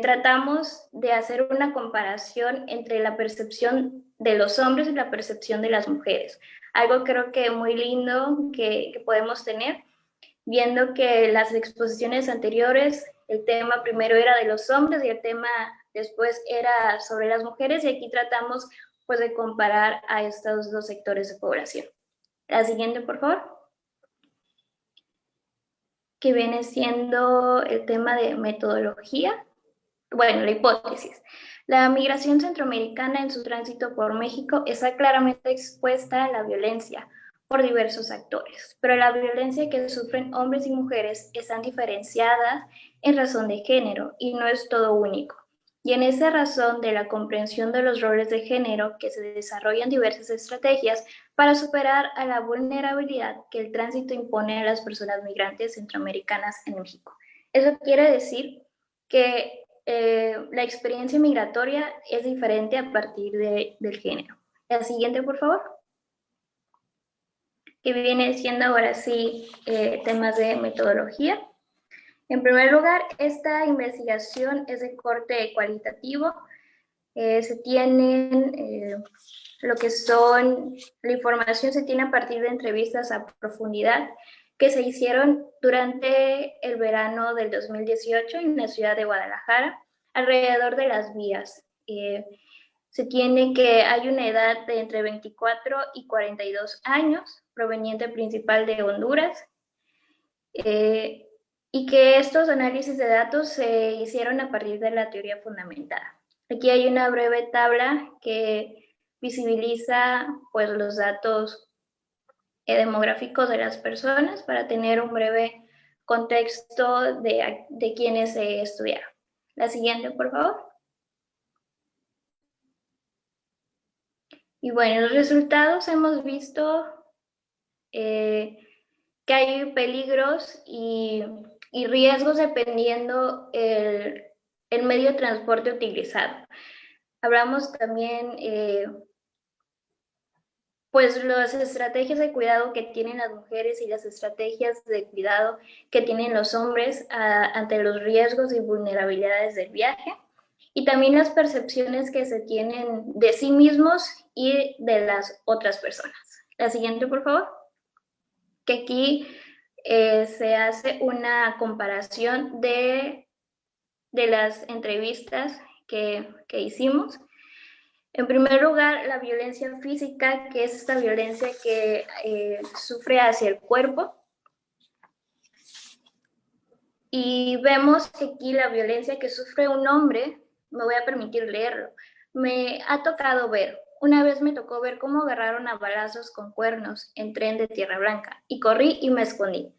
tratamos de hacer una comparación entre la percepción de los hombres y la percepción de las mujeres. Algo creo que muy lindo que podemos tener, viendo que las exposiciones anteriores, el tema primero era de los hombres y el tema después era sobre las mujeres, y aquí tratamos pues de comparar a estos dos sectores de población. La siguiente, por favor. Que viene siendo el tema de metodología. Bueno, la hipótesis. La migración centroamericana en su tránsito por México está claramente expuesta a la violencia por diversos actores, pero la violencia que sufren hombres y mujeres están diferenciadas en razón de género y no es todo único. Y en esa razón de la comprensión de los roles de género que se desarrollan diversas estrategias para superar a la vulnerabilidad que el tránsito impone a las personas migrantes centroamericanas en México. Eso quiere decir que la experiencia migratoria es diferente a partir del género. La siguiente, por favor. Que viene siendo ahora sí temas de metodología. En primer lugar, esta investigación es de corte cualitativo. Se tienen lo que son, la información se tiene a partir de entrevistas a profundidad que se hicieron durante el verano del 2018 en la ciudad de Guadalajara, alrededor de las vías. Se tiene que hay una edad de entre 24 y 42 años, proveniente principal de Honduras, y que estos análisis de datos se hicieron a partir de la teoría fundamentada. Aquí hay una breve tabla que visibiliza pues, los datos demográficos de las personas para tener un breve contexto de quienes se estudiaron. La siguiente, por favor. Y bueno, los resultados hemos visto que hay peligros y riesgos dependiendo el medio de transporte utilizado. Hablamos también pues las estrategias de cuidado que tienen las mujeres y las estrategias de cuidado que tienen los hombres ante los riesgos y vulnerabilidades del viaje, y también las percepciones que se tienen de sí mismos y de las otras personas. La siguiente, por favor. Que aquí se hace una comparación de las entrevistas que hicimos. En primer lugar, la violencia física, que es esta violencia que sufre hacia el cuerpo. Y vemos que aquí la violencia que sufre un hombre, me voy a permitir leerlo, me ha tocado ver. Una vez me tocó ver cómo agarraron a balazos con cuernos en tren de Tierra Blanca y corrí y me escondí,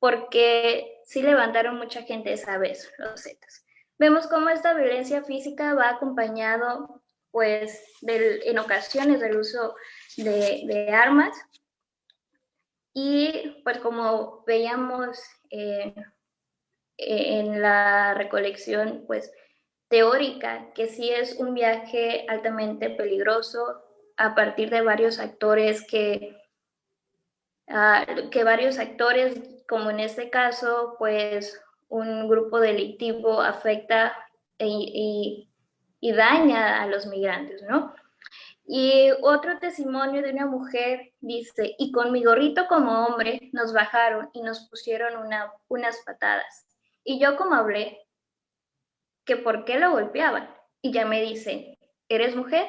porque sí levantaron mucha gente esa vez, los Zetas. Vemos cómo esta violencia física va acompañado pues en ocasiones del uso de armas, y pues como veíamos en la recolección pues teórica, que sí es un viaje altamente peligroso a partir de varios actores que varios actores, como en este caso pues un grupo delictivo afecta y daña a los migrantes, ¿no? Y otro testimonio de una mujer dice, y con mi gorrito como hombre nos bajaron y nos pusieron unas patadas. Y yo como hablé, que por qué lo golpeaban. Y ya me dice, ¿eres mujer?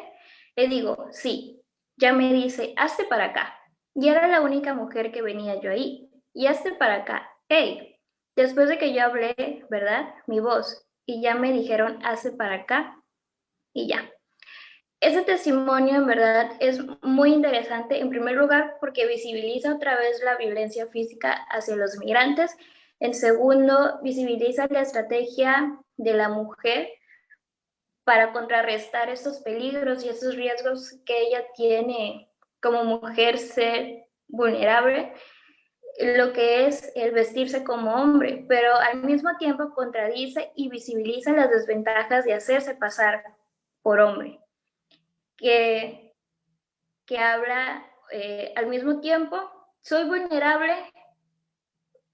Le digo, sí. Ya me dice, hazte para acá. Y era la única mujer que venía yo ahí. Y hazte para acá. Hey, después de que yo hablé, ¿verdad? Mi voz. Y ya me dijeron, hazte para acá. Y ya. Ese testimonio en verdad es muy interesante, en primer lugar porque visibiliza otra vez la violencia física hacia los migrantes, en segundo visibiliza la estrategia de la mujer para contrarrestar estos peligros y estos riesgos que ella tiene como mujer, ser vulnerable, lo que es el vestirse como hombre, pero al mismo tiempo contradice y visibiliza las desventajas de hacerse pasar por hombre, que habla al mismo tiempo, soy vulnerable,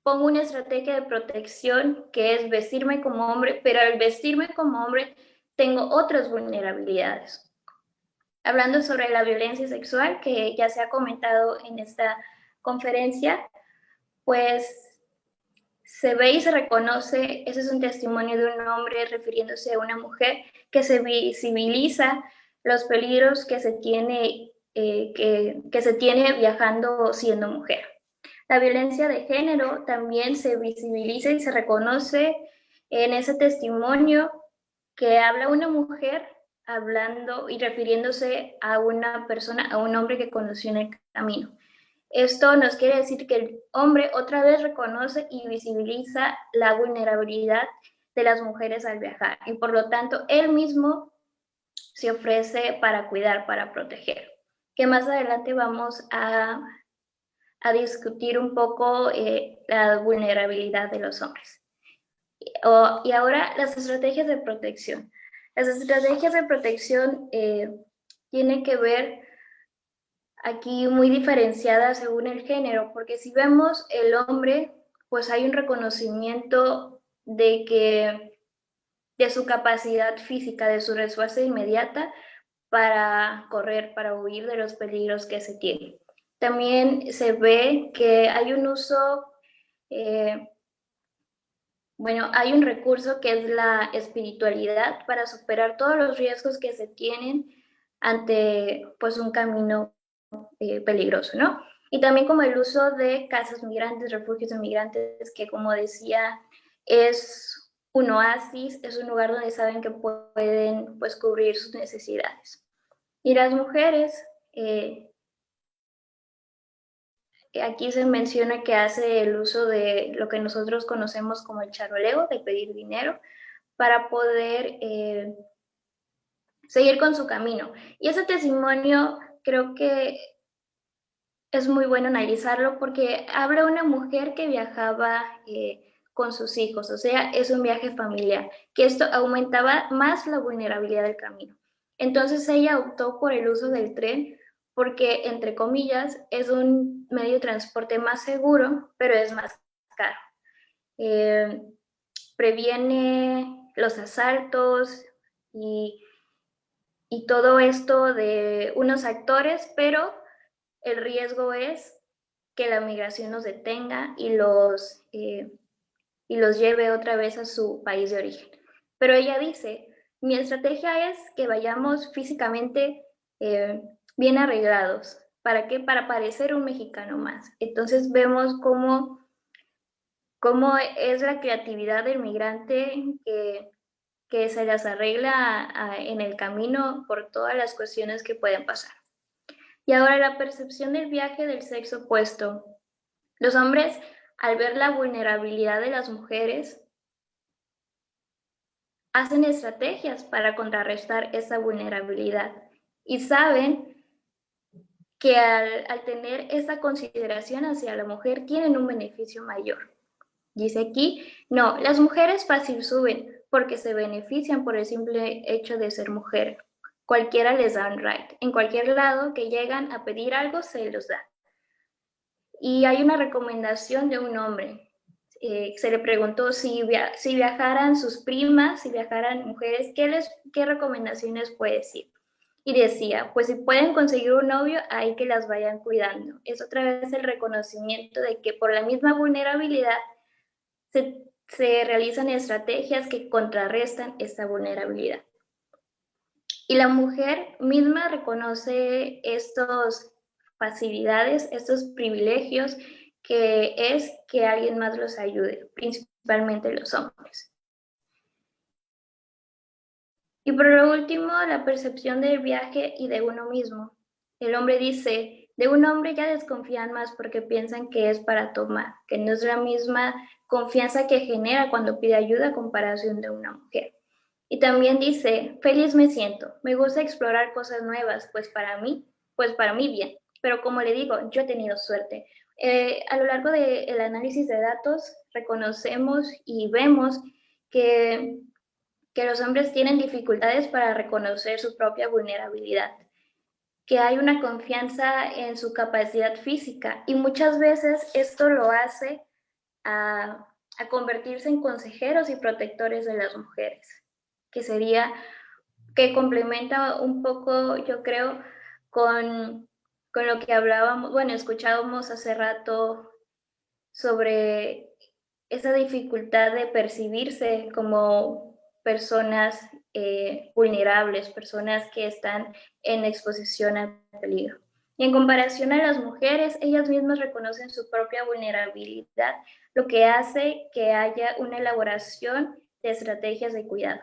pongo una estrategia de protección que es vestirme como hombre, pero al vestirme como hombre tengo otras vulnerabilidades. Hablando sobre la violencia sexual, que ya se ha comentado en esta conferencia, pues se ve y se reconoce, ese es un testimonio de un hombre refiriéndose a una mujer, que se visibiliza los peligros que se tiene, que se tiene viajando siendo mujer. La violencia de género también se visibiliza y se reconoce en ese testimonio que habla una mujer hablando y refiriéndose a una persona, a un hombre que conoció en el camino. Esto nos quiere decir que el hombre otra vez reconoce y visibiliza la vulnerabilidad de las mujeres al viajar y por lo tanto él mismo se ofrece para cuidar, para proteger. Que más adelante vamos a discutir un poco la vulnerabilidad de los hombres. Y ahora las estrategias de protección. Las estrategias de protección tienen que ver aquí muy diferenciadas según el género, porque si vemos el hombre, pues hay un reconocimiento de su capacidad física, de su respuesta inmediata para correr, para huir de los peligros que se tienen. También se ve que hay un uso, hay un recurso que es la espiritualidad para superar todos los riesgos que se tienen ante pues un camino peligroso, ¿no? Y también como el uso de casas migrantes, refugios de migrantes, que como decía, es un oasis, es un lugar donde saben que pueden pues cubrir sus necesidades. Y las mujeres, aquí se menciona que hace el uso de lo que nosotros conocemos como el charoleo, de pedir dinero, para poder seguir con su camino. Y ese testimonio creo que es muy bueno analizarlo porque habla una mujer que viajaba con sus hijos, o sea, es un viaje familiar, que esto aumentaba más la vulnerabilidad del camino. Entonces ella optó por el uso del tren porque, entre comillas, es un medio de transporte más seguro, pero es más caro. Previene los asaltos y todo esto de unos actores, pero el riesgo es que la migración los detenga y los lleve otra vez a su país de origen. Pero ella dice, mi estrategia es que vayamos físicamente bien arreglados. ¿Para qué? Para parecer un mexicano más. Entonces vemos cómo es la creatividad del migrante que se las arregla en el camino por todas las cuestiones que pueden pasar. Y ahora la percepción del viaje del sexo opuesto. Los hombres, al ver la vulnerabilidad de las mujeres, hacen estrategias para contrarrestar esa vulnerabilidad y saben que al tener esa consideración hacia la mujer tienen un beneficio mayor. Dice aquí, no, las mujeres fácil suben porque se benefician por el simple hecho de ser mujer. Cualquiera les da un ride. En cualquier lado que llegan a pedir algo, se los da. Y hay una recomendación de un hombre. Se le preguntó si viajaran sus primas, si viajaran mujeres, ¿qué recomendaciones puede decir? Y decía, pues si pueden conseguir un novio, hay que las vayan cuidando. Es otra vez el reconocimiento de que por la misma vulnerabilidad se realizan estrategias que contrarrestan esta vulnerabilidad. Y la mujer misma reconoce estas facilidades, estos privilegios, que es que alguien más los ayude, principalmente los hombres. Y por lo último, la percepción del viaje y de uno mismo. El hombre dice, de un hombre ya desconfían más porque piensan que es para tomar, que no es la misma confianza que genera cuando pide ayuda a comparación de una mujer. Y también dice, feliz me siento, me gusta explorar cosas nuevas, pues para mí bien, pero como le digo, yo he tenido suerte. A lo largo del análisis de datos reconocemos y vemos que los hombres tienen dificultades para reconocer su propia vulnerabilidad, que hay una confianza en su capacidad física y muchas veces esto lo hace a convertirse en consejeros y protectores de las mujeres, que complementa un poco, yo creo, con lo que hablábamos, bueno, escuchábamos hace rato sobre esa dificultad de percibirse como personas vulnerables, personas que están en exposición al peligro. Y en comparación a las mujeres, ellas mismas reconocen su propia vulnerabilidad, lo que hace que haya una elaboración de estrategias de cuidado.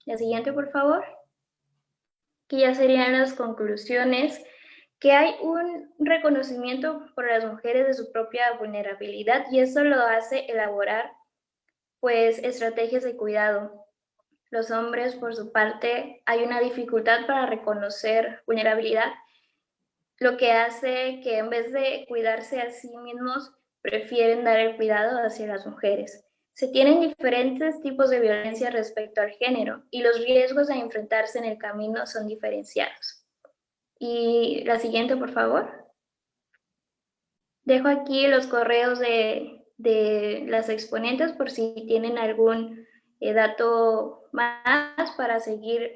La siguiente, por favor. Que ya serían las conclusiones, que hay un reconocimiento por las mujeres de su propia vulnerabilidad y eso lo hace elaborar pues estrategias de cuidado. Los hombres, por su parte, hay una dificultad para reconocer vulnerabilidad, lo que hace que en vez de cuidarse a sí mismos, prefieren dar el cuidado hacia las mujeres. Se tienen diferentes tipos de violencia respecto al género y los riesgos a enfrentarse en el camino son diferenciados. Y la siguiente, por favor. Dejo aquí los correos de las exponentes por si tienen algún dato más para seguir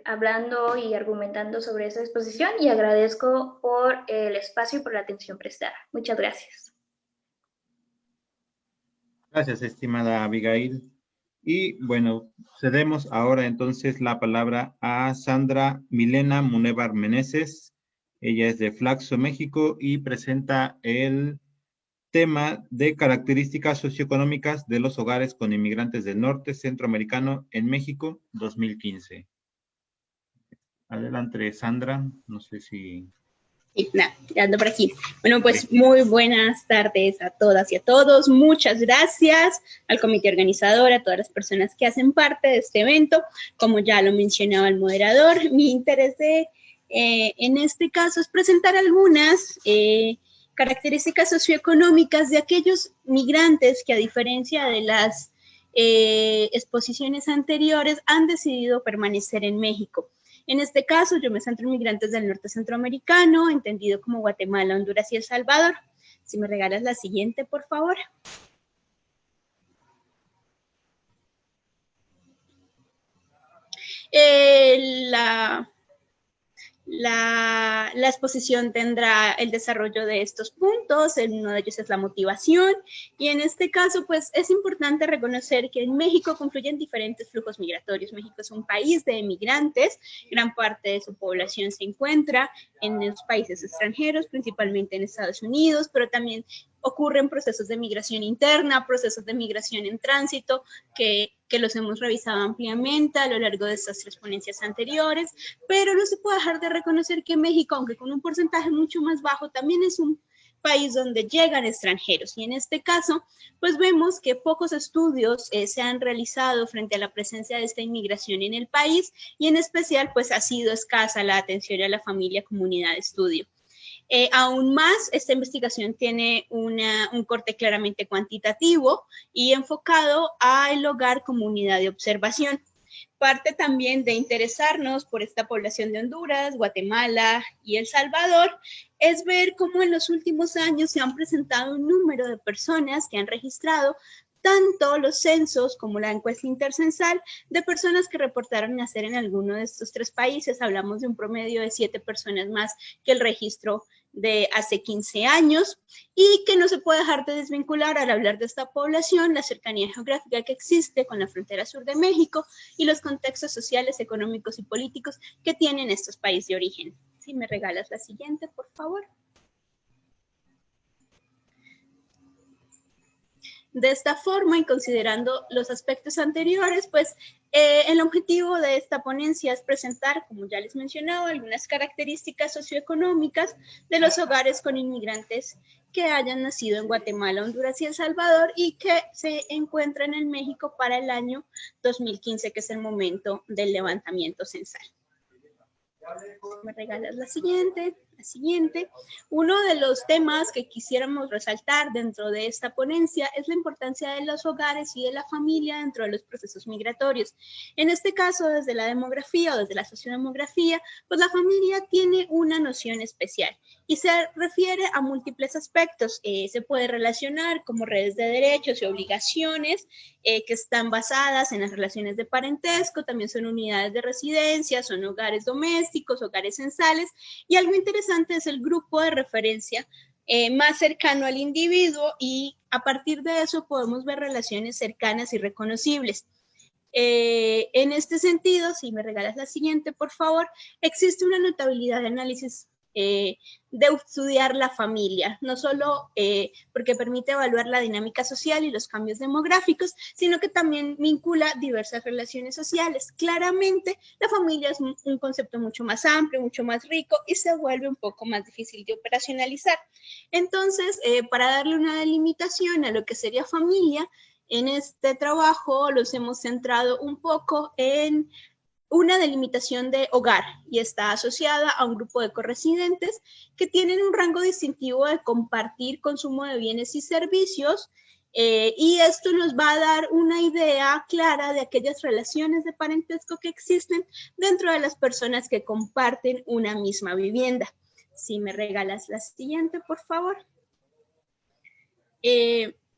hablando y argumentando sobre esa exposición y agradezco por el espacio y por la atención prestada. Muchas gracias. Gracias, estimada Abigail. Y bueno, cedemos ahora entonces la palabra a Sandra Milena Munevar Meneses. Ella es de Flaxo, México, y presenta el tema de características socioeconómicas de los hogares con inmigrantes del norte centroamericano en México 2015. Adelante, Sandra. No sé si... Sí, ando por aquí. Bueno, pues muy buenas tardes a todas y a todos. Muchas gracias al comité organizador, a todas las personas que hacen parte de este evento. Como ya lo mencionaba el moderador, mi interés en este caso es presentar algunas características socioeconómicas de aquellos migrantes que, a diferencia de las exposiciones anteriores, han decidido permanecer en México. En este caso, yo me centro en migrantes del norte centroamericano, entendido como Guatemala, Honduras y El Salvador. Si me regalas la siguiente, por favor. La exposición tendrá el desarrollo de estos puntos, uno de ellos es la motivación, y en este caso, pues, es importante reconocer que en México confluyen diferentes flujos migratorios. México es un país de migrantes, gran parte de su población se encuentra en los países extranjeros, principalmente en Estados Unidos, pero también ocurren procesos de migración interna, procesos de migración en tránsito, que los hemos revisado ampliamente a lo largo de estas 3 ponencias anteriores, pero no se puede dejar de reconocer que México, aunque con un porcentaje mucho más bajo, también es un país donde llegan extranjeros, y en este caso, pues vemos que pocos estudios se han realizado frente a la presencia de esta inmigración en el país, y en especial, pues ha sido escasa la atención a la familia, comunidad de estudio. Aún más, esta investigación tiene un corte claramente cuantitativo y enfocado al hogar como unidad de observación. Parte también de interesarnos por esta población de Honduras, Guatemala y El Salvador es ver cómo en los últimos años se han presentado un número de personas que han registrado tanto los censos como la encuesta intercensal de personas que reportaron nacer en alguno de estos 3 países. Hablamos de un promedio de 7 personas más que el registro de hace 15 años, y que no se puede dejar de desvincular al hablar de esta población la cercanía geográfica que existe con la frontera sur de México y los contextos sociales, económicos y políticos que tienen estos países de origen. Si me regalas la siguiente, por favor. De esta forma, y considerando los aspectos anteriores, pues el objetivo de esta ponencia es presentar, como ya les mencionaba, algunas características socioeconómicas de los hogares con inmigrantes que hayan nacido en Guatemala, Honduras y El Salvador y que se encuentran en México para el año 2015, que es el momento del levantamiento censal. Me regalas la siguiente. Uno de los temas que quisiéramos resaltar dentro de esta ponencia es la importancia de los hogares y de la familia dentro de los procesos migratorios. En este caso, desde la demografía o desde la sociodemografía, pues la familia tiene una noción especial y se refiere a múltiples aspectos. Se puede relacionar como redes de derechos y obligaciones que están basadas en las relaciones de parentesco, también son unidades de residencia, son hogares domésticos, hogares censales, y algo interesante es el grupo de referencia más cercano al individuo, y a partir de eso podemos ver relaciones cercanas y reconocibles. En este sentido, si me regalas la siguiente, por favor, existe una notabilidad de análisis de estudiar la familia, no solo porque permite evaluar la dinámica social y los cambios demográficos, sino que también vincula diversas relaciones sociales. Claramente, la familia es un concepto mucho más amplio, mucho más rico y se vuelve un poco más difícil de operacionalizar. Entonces, para darle una delimitación a lo que sería familia, en este trabajo los hemos centrado un poco en una delimitación de hogar y está asociada a un grupo de corresidentes que tienen un rango distintivo de compartir consumo de bienes y servicios, y esto nos va a dar una idea clara de aquellas relaciones de parentesco que existen dentro de las personas que comparten una misma vivienda. Si me regalas la siguiente, por favor.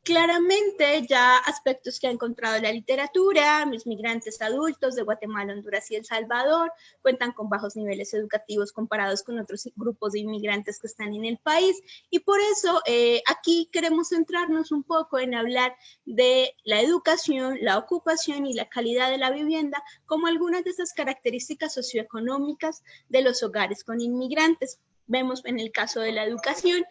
Claramente ya aspectos que ha encontrado la literatura, los migrantes adultos de Guatemala, Honduras y El Salvador cuentan con bajos niveles educativos comparados con otros grupos de inmigrantes que están en el país, y por eso aquí queremos centrarnos un poco en hablar de la educación, la ocupación y la calidad de la vivienda como algunas de esas características socioeconómicas de los hogares con inmigrantes. Vemos en el caso de la educación,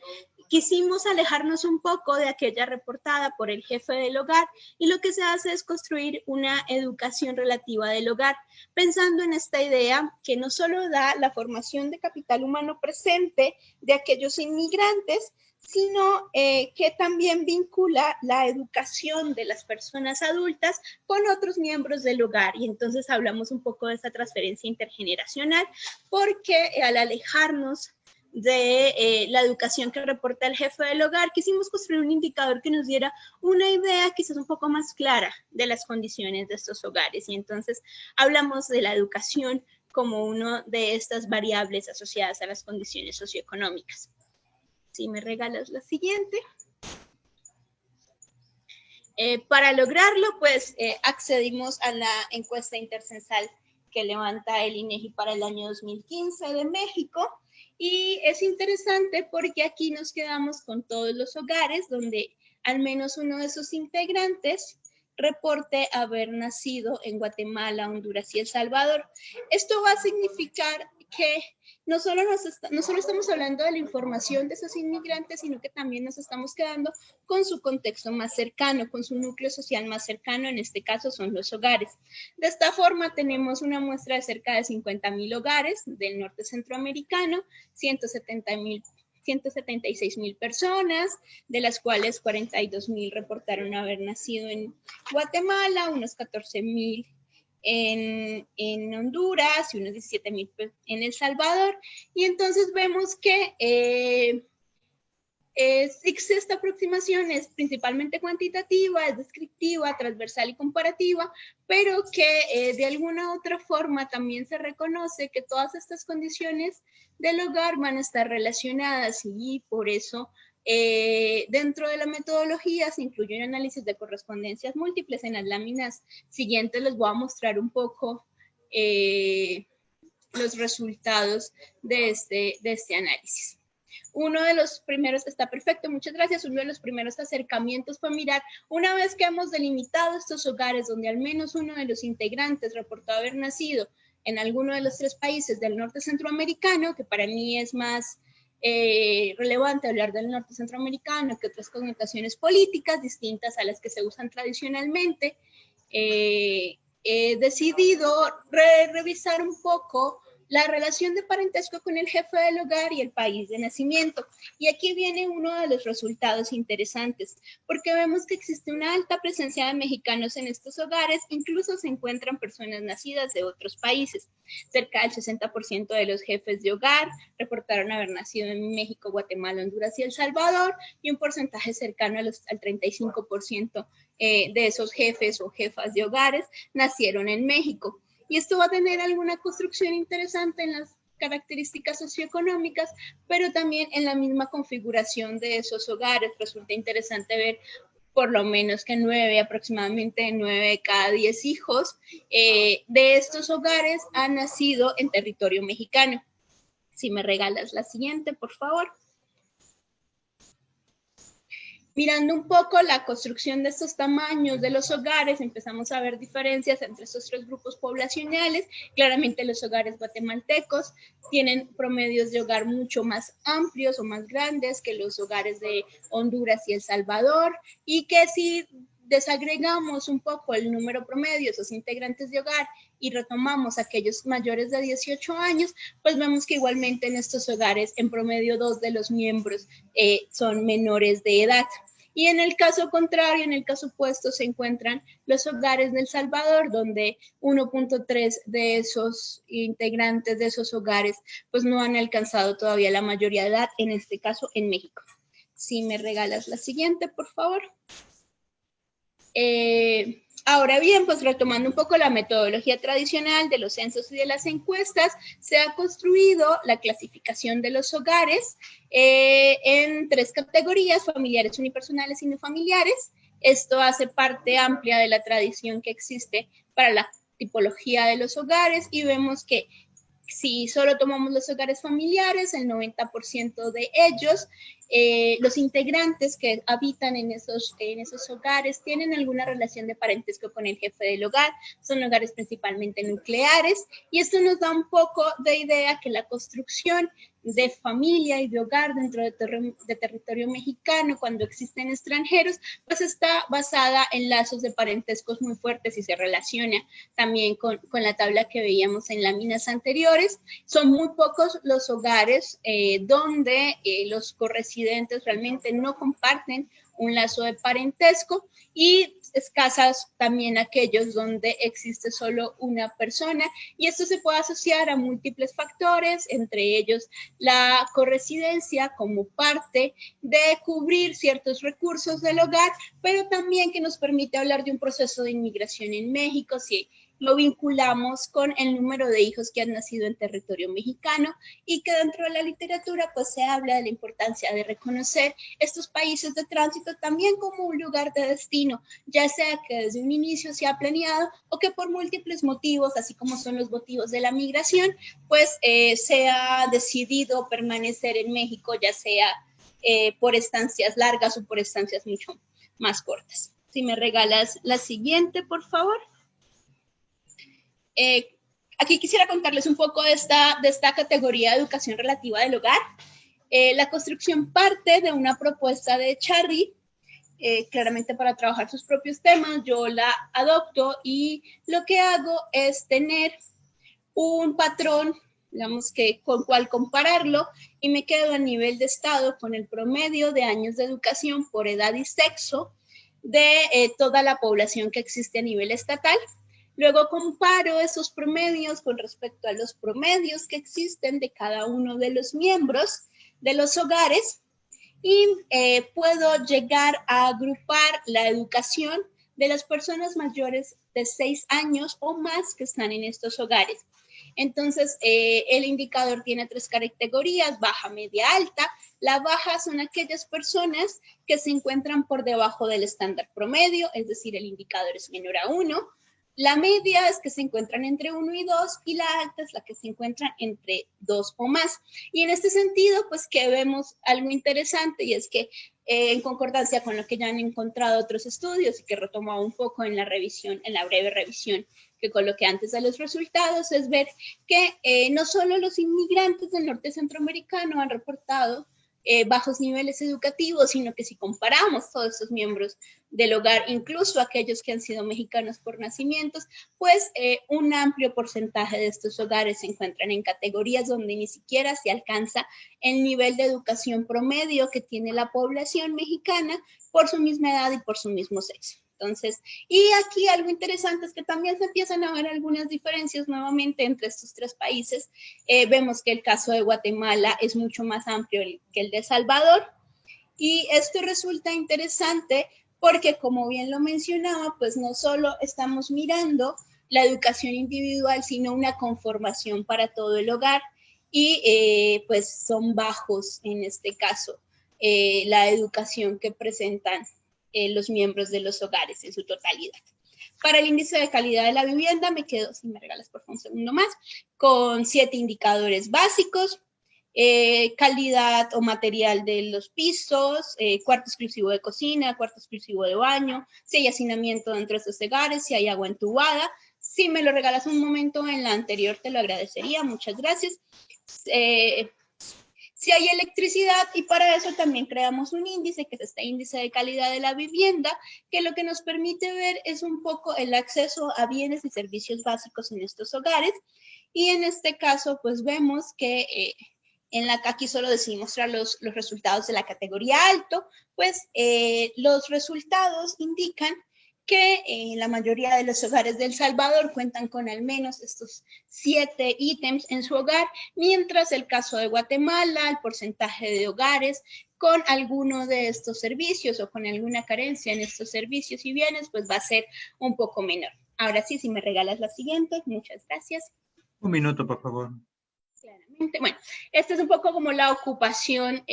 quisimos alejarnos un poco de aquella reportada por el jefe del hogar, y lo que se hace es construir una educación relativa del hogar, pensando en esta idea que no solo da la formación de capital humano presente de aquellos inmigrantes, sino que también vincula la educación de las personas adultas con otros miembros del hogar. Y entonces hablamos un poco de esta transferencia intergeneracional, porque al alejarnos de la educación que reporta el jefe del hogar, quisimos construir un indicador que nos diera una idea quizás un poco más clara de las condiciones de estos hogares, y entonces hablamos de la educación como una de estas variables asociadas a las condiciones socioeconómicas. Si me regalas la siguiente. Para lograrlo, pues accedimos a la encuesta intercensal que levanta el INEGI para el año 2015 de México. Y es interesante porque aquí nos quedamos con todos los hogares donde al menos uno de sus integrantes reporte haber nacido en Guatemala, Honduras y El Salvador. Esto va a significar que no solo estamos hablando de la información de esos inmigrantes, sino que también nos estamos quedando con su contexto más cercano, con su núcleo social más cercano, en este caso son los hogares. De esta forma tenemos una muestra de cerca de 50,000 hogares del norte centroamericano, 176,000 personas, de las cuales 42,000 reportaron haber nacido en Guatemala, unos 14,000 en Honduras y unos 17,000 en El Salvador. Y entonces vemos que esta aproximación es principalmente cuantitativa, es descriptiva, transversal y comparativa, pero que de alguna u otra forma también se reconoce que todas estas condiciones del hogar van a estar relacionadas, y por eso dentro de la metodología se incluye un análisis de correspondencias múltiples. En las láminas siguientes les voy a mostrar un poco los resultados de este análisis. Uno de los primeros, está perfecto, muchas gracias, uno de los primeros acercamientos fue mirar, una vez que hemos delimitado estos hogares donde al menos uno de los integrantes reportó haber nacido en alguno de los 3 países del norte centroamericano, que para mí es más relevante hablar del norte centroamericano que otras connotaciones políticas distintas a las que se usan tradicionalmente. He decidido revisar un poco la relación de parentesco con el jefe del hogar y el país de nacimiento. Y aquí viene uno de los resultados interesantes, porque vemos que existe una alta presencia de mexicanos en estos hogares, incluso se encuentran personas nacidas de otros países. Cerca del 60% de los jefes de hogar reportaron haber nacido en México, Guatemala, Honduras y El Salvador, y un porcentaje cercano al 35% de esos jefes o jefas de hogares nacieron en México. Y esto va a tener alguna construcción interesante en las características socioeconómicas, pero también en la misma configuración de esos hogares. Resulta interesante ver por lo menos que aproximadamente 9 de cada 10 hijos de estos hogares han nacido en territorio mexicano. Si me regalas la siguiente, por favor. Mirando un poco la construcción de estos tamaños de los hogares, empezamos a ver diferencias entre estos tres grupos poblacionales. Claramente los hogares guatemaltecos tienen promedios de hogar mucho más amplios o más grandes que los hogares de Honduras y El Salvador, y que si desagregamos un poco el número promedio de esos integrantes de hogar y retomamos aquellos mayores de 18 años, pues vemos que igualmente en estos hogares en promedio 2 de los miembros son menores de edad. Y en el caso contrario, en el caso opuesto, se encuentran los hogares de El Salvador, donde 1.3 de esos integrantes de esos hogares pues no han alcanzado todavía la mayoría de edad, en este caso en México. Si me regalas la siguiente, por favor. Ahora bien, pues retomando un poco la metodología tradicional de los censos y de las encuestas, se ha construido la clasificación de los hogares en 3 categorías: familiares, unipersonales y no familiares. Esto hace parte amplia de la tradición que existe para la tipología de los hogares, y vemos que si solo tomamos los hogares familiares, el 90% de ellos, los integrantes que habitan en esos hogares tienen alguna relación de parentesco con el jefe del hogar. Son hogares principalmente nucleares, y esto nos da un poco de idea que la construcción de familia y de hogar dentro de territorio mexicano, cuando existen extranjeros, pues está basada en lazos de parentescos muy fuertes y se relaciona también con la tabla que veíamos en láminas anteriores. Son muy pocos los hogares donde los corresidentes realmente no comparten un lazo de parentesco, y escasas también aquellos donde existe solo una persona, y esto se puede asociar a múltiples factores, entre ellos la corresidencia como parte de cubrir ciertos recursos del hogar, pero también que nos permite hablar de un proceso de inmigración en México, si lo vinculamos con el número de hijos que han nacido en territorio mexicano, y que dentro de la literatura pues se habla de la importancia de reconocer estos países de tránsito también como un lugar de destino, ya sea que desde un inicio se ha planeado o que por múltiples motivos, así como son los motivos de la migración, pues se ha decidido permanecer en México, ya sea por estancias largas o por estancias mucho más cortas. Si me regalas la siguiente, por favor. Aquí quisiera contarles un poco de esta categoría de educación relativa del hogar. La construcción parte de una propuesta de Charry, claramente para trabajar sus propios temas. Yo la adopto y lo que hago es tener un patrón, digamos que con cuál compararlo, y me quedo a nivel de estado con el promedio de años de educación por edad y sexo de toda la población que existe a nivel estatal. Luego comparo esos promedios con respecto a los promedios que existen de cada uno de los miembros de los hogares, y puedo llegar a agrupar la educación de las personas mayores de 6 años o más que están en estos hogares. Entonces, el indicador tiene 3 categorías: baja, media, alta. La baja son aquellas personas que se encuentran por debajo del estándar promedio, es decir, el indicador es menor a 1. La media es que se encuentran entre 1 y 2, y la alta es la que se encuentran entre 2 o más. Y en este sentido, pues que vemos algo interesante, y es que en concordancia con lo que ya han encontrado otros estudios y que retomaba un poco en la revisión, en la breve revisión que coloqué antes de los resultados, es ver que no solo los inmigrantes del norte centroamericano han reportado bajos niveles educativos, sino que si comparamos todos estos miembros del hogar, incluso aquellos que han sido mexicanos por nacimientos, pues un amplio porcentaje de estos hogares se encuentran en categorías donde ni siquiera se alcanza el nivel de educación promedio que tiene la población mexicana por su misma edad y por su mismo sexo. Entonces, y aquí algo interesante es que también se empiezan a ver algunas diferencias nuevamente entre estos tres países. Vemos que el caso de Guatemala es mucho más amplio que el de El Salvador, y esto resulta interesante porque, como bien lo mencionaba, pues no solo estamos mirando la educación individual, sino una conformación para todo el hogar, y pues son bajos en este caso la educación que presentan los miembros de los hogares en su totalidad. Para el índice de calidad de la vivienda me quedo, si me regalas por favor un segundo más, con 7 indicadores básicos: calidad o material de los pisos, cuarto exclusivo de cocina, cuarto exclusivo de baño, si hay hacinamiento dentro de estos hogares, si hay agua entubada. Si me lo regalas un momento en la anterior, te lo agradecería, muchas gracias. Si hay electricidad, y para eso también creamos un índice, que es este índice de calidad de la vivienda, que lo que nos permite ver es un poco el acceso a bienes y servicios básicos en estos hogares. Y en este caso, pues vemos que aquí solo decidí mostrar los resultados de la categoría alto, pues los resultados indican que la mayoría de los hogares de El Salvador cuentan con al menos estos 7 ítems en su hogar, mientras el caso de Guatemala, el porcentaje de hogares con alguno de estos servicios o con alguna carencia en estos servicios y bienes, pues va a ser un poco menor. Ahora sí, si me regalas la siguiente, muchas gracias. Un minuto, por favor. Claramente. Bueno, esta es un poco como la ocupación,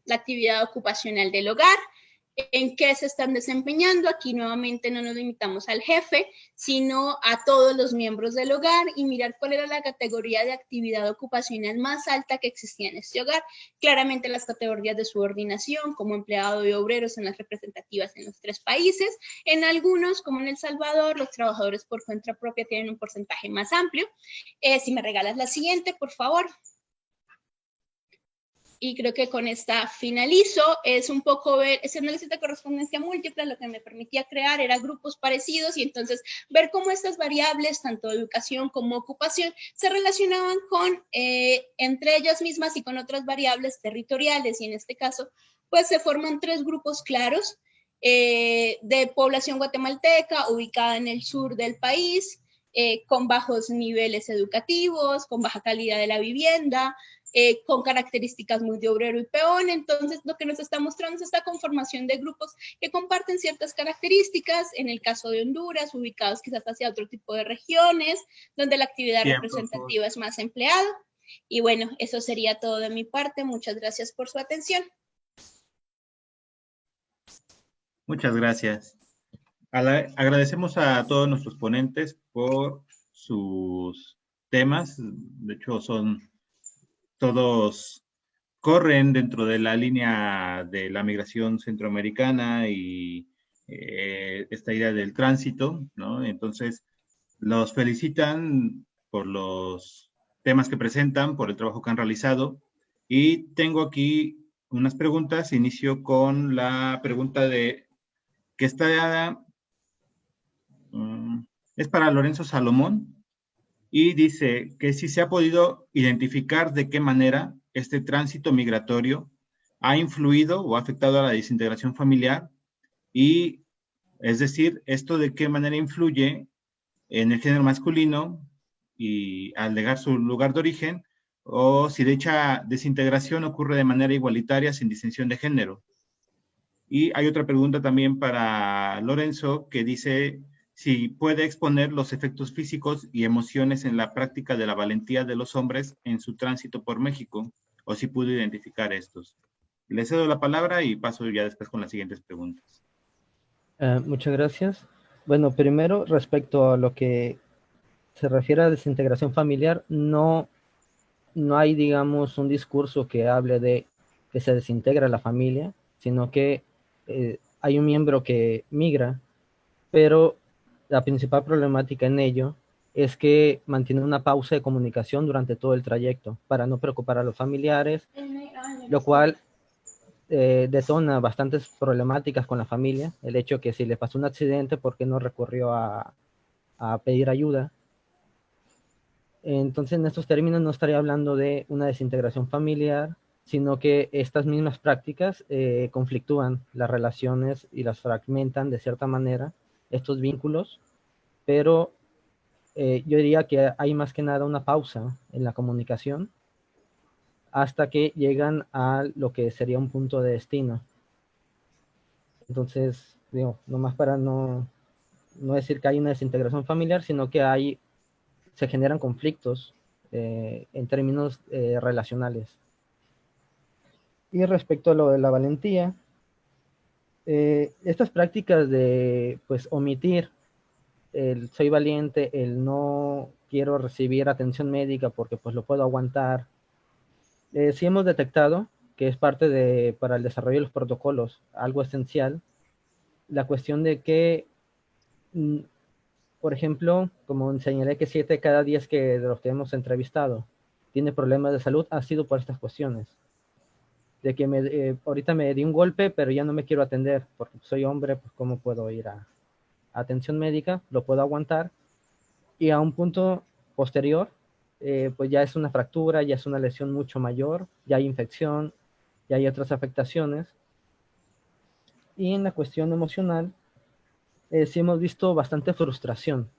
la actividad ocupacional del hogar. ¿En qué se están desempeñando? Aquí nuevamente no nos limitamos al jefe, sino a todos los miembros del hogar, y mirar cuál era la categoría de actividad ocupacional más alta que existía en este hogar. Claramente las categorías de subordinación, como empleado y obrero, son las representativas en los 3 países. En algunos, como en El Salvador, los trabajadores por cuenta propia tienen un porcentaje más amplio. Si me regalas la siguiente, por favor. Y creo que con esta finalizo. Es un poco ver, ese análisis de correspondencia múltiple lo que me permitía crear era grupos parecidos, y entonces ver cómo estas variables, tanto educación como ocupación, se relacionaban con entre ellas mismas y con otras variables territoriales. Y en este caso, pues se forman 3 grupos claros de población guatemalteca ubicada en el sur del país, con bajos niveles educativos, con baja calidad de la vivienda, con características muy de obrero y peón. Entonces, lo que nos está mostrando es esta conformación de grupos que comparten ciertas características. En el caso de Honduras, ubicados quizás hacia otro tipo de regiones, donde la actividad representativa es más empleada. Y bueno, eso sería todo de mi parte. Muchas gracias por su atención. Muchas gracias. Agradecemos a todos nuestros ponentes por sus temas. De hecho, todos corren dentro de la línea de la migración centroamericana y esta idea del tránsito, ¿no? Entonces, los felicitan por los temas que presentan, por el trabajo que han realizado. Y tengo aquí unas preguntas. Inicio con la pregunta que está, es para Lorenzo Salomón, y dice que si se ha podido identificar de qué manera este tránsito migratorio ha influido o ha afectado a la desintegración familiar, y es decir, esto de qué manera influye en el género masculino y al negar su lugar de origen, o si dicha desintegración ocurre de manera igualitaria sin distinción de género. Y hay otra pregunta también para Lorenzo que dice si puede exponer los efectos físicos y emociones en la práctica de la valentía de los hombres en su tránsito por México, o si pudo identificar estos. Le cedo la palabra y paso ya después con las siguientes preguntas. Muchas gracias. Bueno, primero, respecto a lo que se refiere a desintegración familiar, no hay, digamos, un discurso que hable de que se desintegra la familia, sino que hay un miembro que migra, pero la principal problemática en ello es que mantiene una pausa de comunicación durante todo el trayecto para no preocupar a los familiares, lo cual detona bastantes problemáticas con la familia. El hecho que si le pasó un accidente, ¿por qué no recurrió a pedir ayuda? Entonces, en estos términos no estaría hablando de una desintegración familiar, sino que estas mismas prácticas conflictúan las relaciones y las fragmentan de cierta manera, estos vínculos, pero yo diría que hay más que nada una pausa en la comunicación hasta que llegan a lo que sería un punto de destino. Entonces, digo, nomás para no decir que hay una desintegración familiar, sino que se generan conflictos en términos relacionales. Y respecto a lo de la valentía, estas prácticas de pues omitir el soy valiente, el no quiero recibir atención médica porque pues lo puedo aguantar, sí hemos detectado que es parte para el desarrollo de los protocolos, algo esencial, la cuestión de que, por ejemplo, como señalé que 7 de cada 10 de los que hemos entrevistado tiene problemas de salud, ha sido por estas cuestiones. De que ahorita me di un golpe, pero ya no me quiero atender, porque soy hombre, pues cómo puedo ir a atención médica, lo puedo aguantar, y a un punto posterior, pues ya es una fractura, ya es una lesión mucho mayor, ya hay infección, ya hay otras afectaciones. Y en la cuestión emocional, sí hemos visto bastante frustración,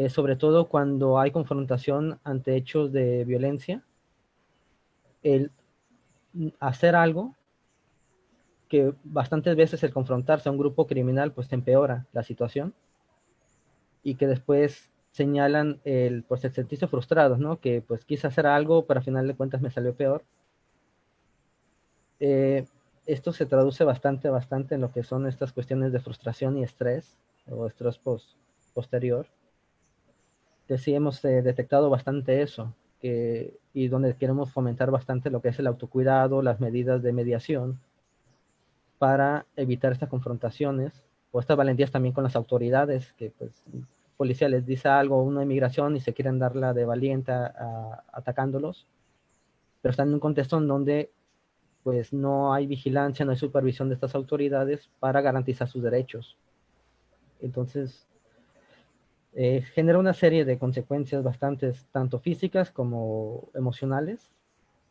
sobre todo cuando hay confrontación ante hechos de violencia, el hacer algo que bastantes veces el confrontarse a un grupo criminal pues empeora la situación y que después señalan pues el sentirse frustrados, ¿no? Que pues quise hacer algo, pero al final de cuentas me salió peor. Esto se traduce bastante en lo que son estas cuestiones de frustración y estrés, o estrés posterior, que sí hemos detectado bastante eso, y donde queremos fomentar bastante lo que es el autocuidado, las medidas de mediación, para evitar estas confrontaciones, o estas valentías también con las autoridades, que pues policía les dice algo a una inmigración y se quieren darla de valiente atacándolos, pero están en un contexto en donde pues no hay vigilancia, no hay supervisión de estas autoridades para garantizar sus derechos. Entonces, genera una serie de consecuencias bastantes, tanto físicas como emocionales,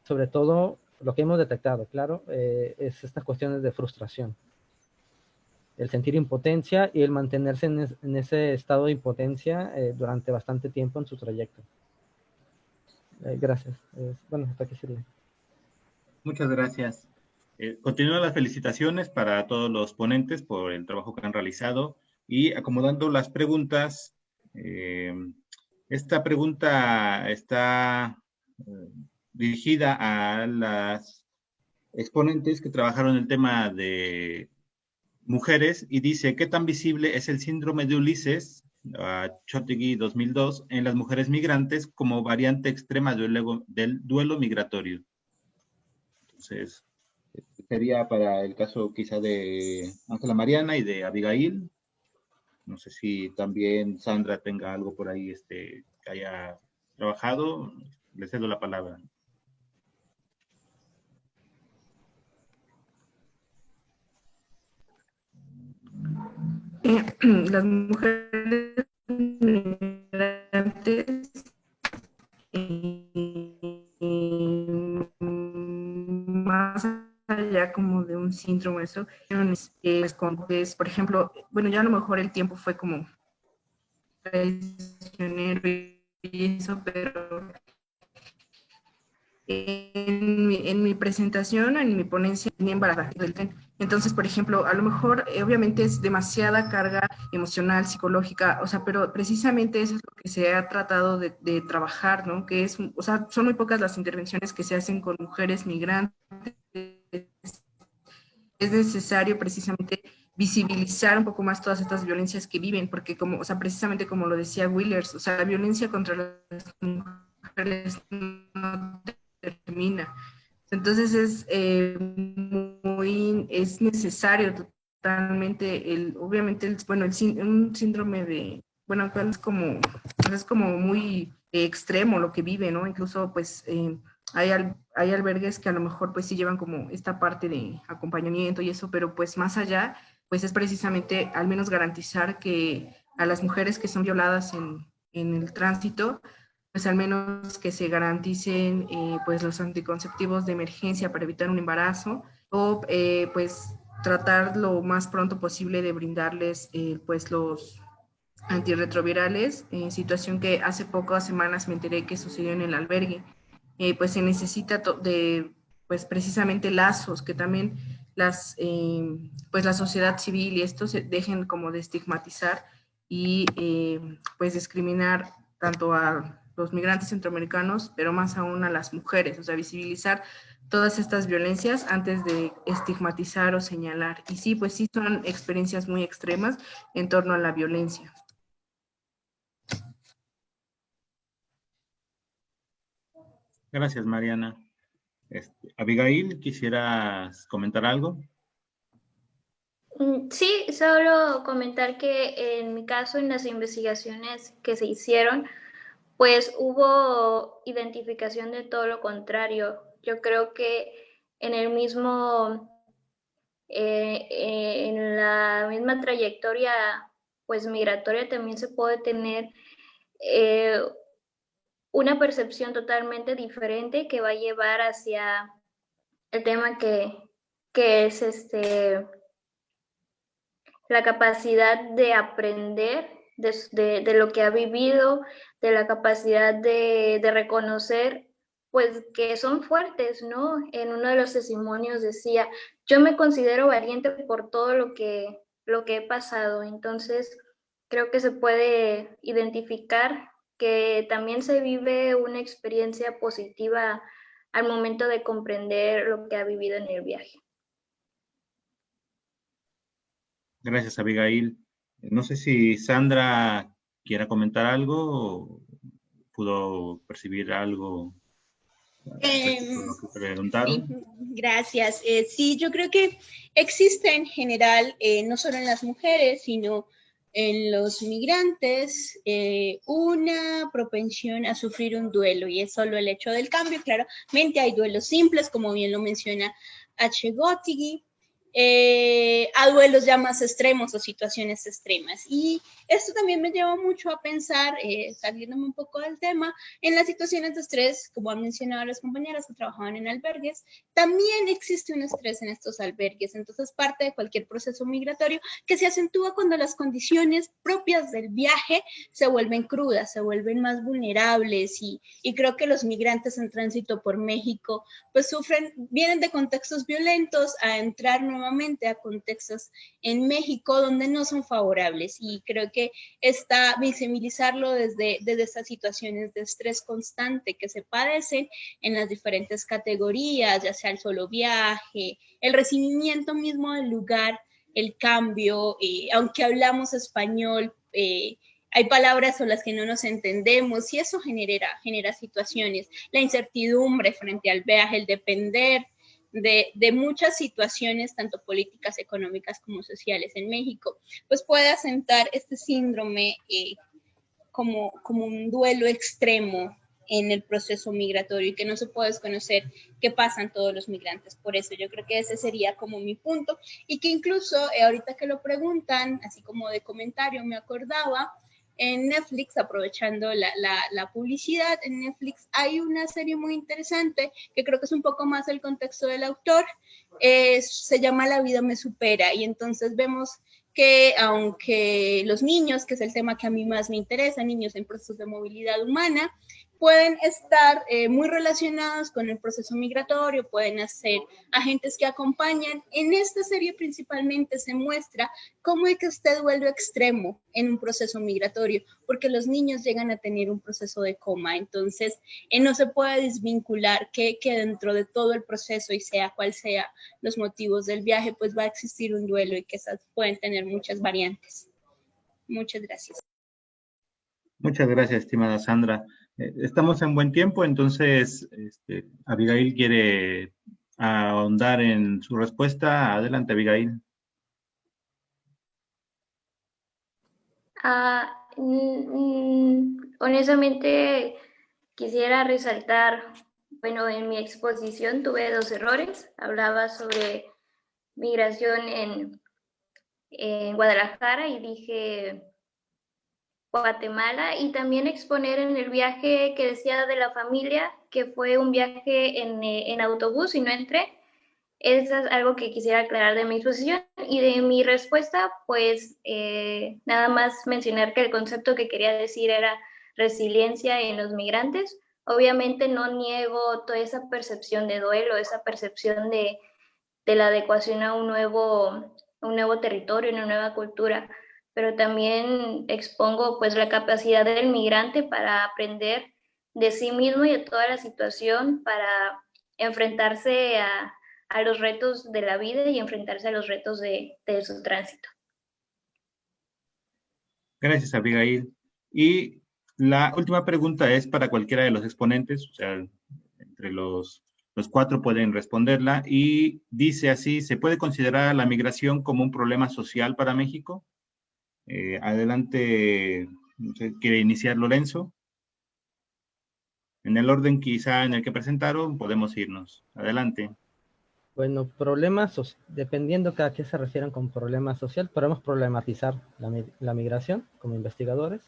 sobre todo lo que hemos detectado, claro, es estas cuestiones de frustración, el sentir impotencia y el mantenerse en ese estado de impotencia durante bastante tiempo en su trayecto. Gracias. Bueno, hasta aquí sirve. Muchas gracias. Continúan las felicitaciones para todos los ponentes por el trabajo que han realizado y acomodando las preguntas. Esta pregunta está dirigida a las exponentes que trabajaron el tema de mujeres y dice, ¿qué tan visible es el síndrome de Ulises, Chotegui 2002, en las mujeres migrantes como variante extrema del duelo migratorio? Entonces, sería para el caso quizá de Ángela Mariana y de Abigail. No sé si también Sandra tenga algo por ahí que haya trabajado. Le cedo la palabra. Las mujeres migrantes más allá como de un síndrome, eso, por ejemplo, bueno, ya a lo mejor el tiempo fue como traicionero y eso, pero en mi presentación, en mi ponencia, tenía embarazada del tren. Entonces, por ejemplo, a lo mejor, obviamente es demasiada carga emocional, psicológica, o sea, pero precisamente eso es lo que se ha tratado de trabajar, ¿no? Que es, o sea, son muy pocas las intervenciones que se hacen con mujeres migrantes. Es necesario precisamente visibilizar un poco más todas estas violencias que viven, porque como, o sea, precisamente como lo decía Willers, o sea, la violencia contra las mujeres no termina. Entonces es necesario totalmente, obviamente, bueno, un síndrome de, bueno, actual es como muy extremo lo que vive, ¿no? Incluso, pues, hay albergues que a lo mejor, pues, sí llevan como esta parte de acompañamiento y eso, pero, pues, más allá, pues, es precisamente al menos garantizar que a las mujeres que son violadas en el tránsito, pues, al menos que se garanticen, pues, los anticonceptivos de emergencia para evitar un embarazo, o, pues, tratar lo más pronto posible de brindarles, pues, los antirretrovirales, situación que hace pocas semanas me enteré que sucedió en el albergue. Pues se necesita pues precisamente lazos, que también pues la sociedad civil y esto se dejen como de estigmatizar y pues discriminar tanto a los migrantes centroamericanos, pero más aún a las mujeres, o sea, visibilizar todas estas violencias antes de estigmatizar o señalar. Y sí, pues sí son experiencias muy extremas en torno a la violencia. Gracias, Mariana. Abigail, ¿quisieras comentar algo? Sí, solo comentar que en mi caso, en las investigaciones que se hicieron, pues hubo identificación de todo lo contrario. Yo creo que en el mismo, en la misma trayectoria, pues migratoria también se puede tener una percepción totalmente diferente que va a llevar hacia el tema que es la capacidad de aprender de lo que ha vivido, de la capacidad de reconocer, pues que son fuertes, ¿no? En uno de los testimonios decía, yo me considero valiente por todo lo que he pasado. Entonces, creo que se puede identificar que también se vive una experiencia positiva al momento de comprender lo que ha vivido en el viaje. Gracias, Abigail. No sé si Sandra quiera comentar algo o pudo percibir algo respecto a lo que preguntaron. Sí, gracias. Sí, yo creo que existe en general, no solo en las mujeres, sino en los migrantes, una propensión a sufrir un duelo, y es solo el hecho del cambio. Claramente hay duelos simples, como bien lo menciona H. Gotigi, a duelos ya más extremos o situaciones extremas. Y esto también me lleva mucho a pensar, saliéndome un poco del tema, en las situaciones de estrés, como han mencionado las compañeras que trabajaban en albergues. También existe un estrés en estos albergues, entonces parte de cualquier proceso migratorio que se acentúa cuando las condiciones propias del viaje se vuelven crudas, se vuelven más vulnerables, y creo que los migrantes en tránsito por México pues vienen de contextos violentos a entrar nuevamente a contextos en México donde no son favorables, y creo que está visibilizarlo desde estas situaciones de estrés constante que se padecen en las diferentes categorías, ya sea el solo viaje, el recibimiento mismo del lugar, el cambio, aunque hablamos español, hay palabras con las que no nos entendemos, y eso genera situaciones, la incertidumbre frente al viaje, el depender de muchas situaciones, tanto políticas, económicas como sociales en México, pues puede asentar este síndrome como un duelo extremo en el proceso migratorio, y que no se puede desconocer qué pasan todos los migrantes. Por eso yo creo que ese sería como mi punto, y que incluso ahorita que lo preguntan, así como de comentario, me acordaba, en Netflix, aprovechando la publicidad, en Netflix hay una serie muy interesante que creo que es un poco más el contexto del autor, se llama La vida me supera, y entonces vemos que aunque los niños, que es el tema que a mí más me interesa, niños en procesos de movilidad humana, pueden estar muy relacionados con el proceso migratorio, pueden ser agentes que acompañan. En esta serie principalmente se muestra cómo es que este duelo extremo en un proceso migratorio, porque los niños llegan a tener un proceso de coma. Entonces, no se puede desvincular que dentro de todo el proceso, y sea cual sea los motivos del viaje, pues va a existir un duelo, y que esas pueden tener muchas variantes. Muchas gracias. Muchas gracias, estimada Sandra. Estamos en buen tiempo, entonces Abigail quiere ahondar en su respuesta. Adelante, Abigail. Honestamente, quisiera resaltar, bueno, en mi exposición tuve 2 errores. Hablaba sobre migración en Guadalajara y dije Guatemala, y también exponer en el viaje que decía de la familia, que fue un viaje en autobús y no en tren. Eso es algo que quisiera aclarar de mi exposición. Y de mi respuesta, pues nada más mencionar que el concepto que quería decir era resiliencia en los migrantes. Obviamente no niego toda esa percepción de duelo, esa percepción de la adecuación a un nuevo territorio, una nueva cultura, pero también expongo pues la capacidad del migrante para aprender de sí mismo y de toda la situación, para enfrentarse a los retos de la vida y enfrentarse a los retos de su tránsito. Gracias, Abigail. Y la última pregunta es para cualquiera de los exponentes, o sea, entre los 4 pueden responderla, y dice así: ¿se puede considerar la migración como un problema social para México? Adelante, no sé, ¿quiere iniciar Lorenzo? En el orden quizá en el que presentaron, podemos irnos. Adelante. Bueno, dependiendo a qué se refieran con problema social, podemos problematizar la migración como investigadores.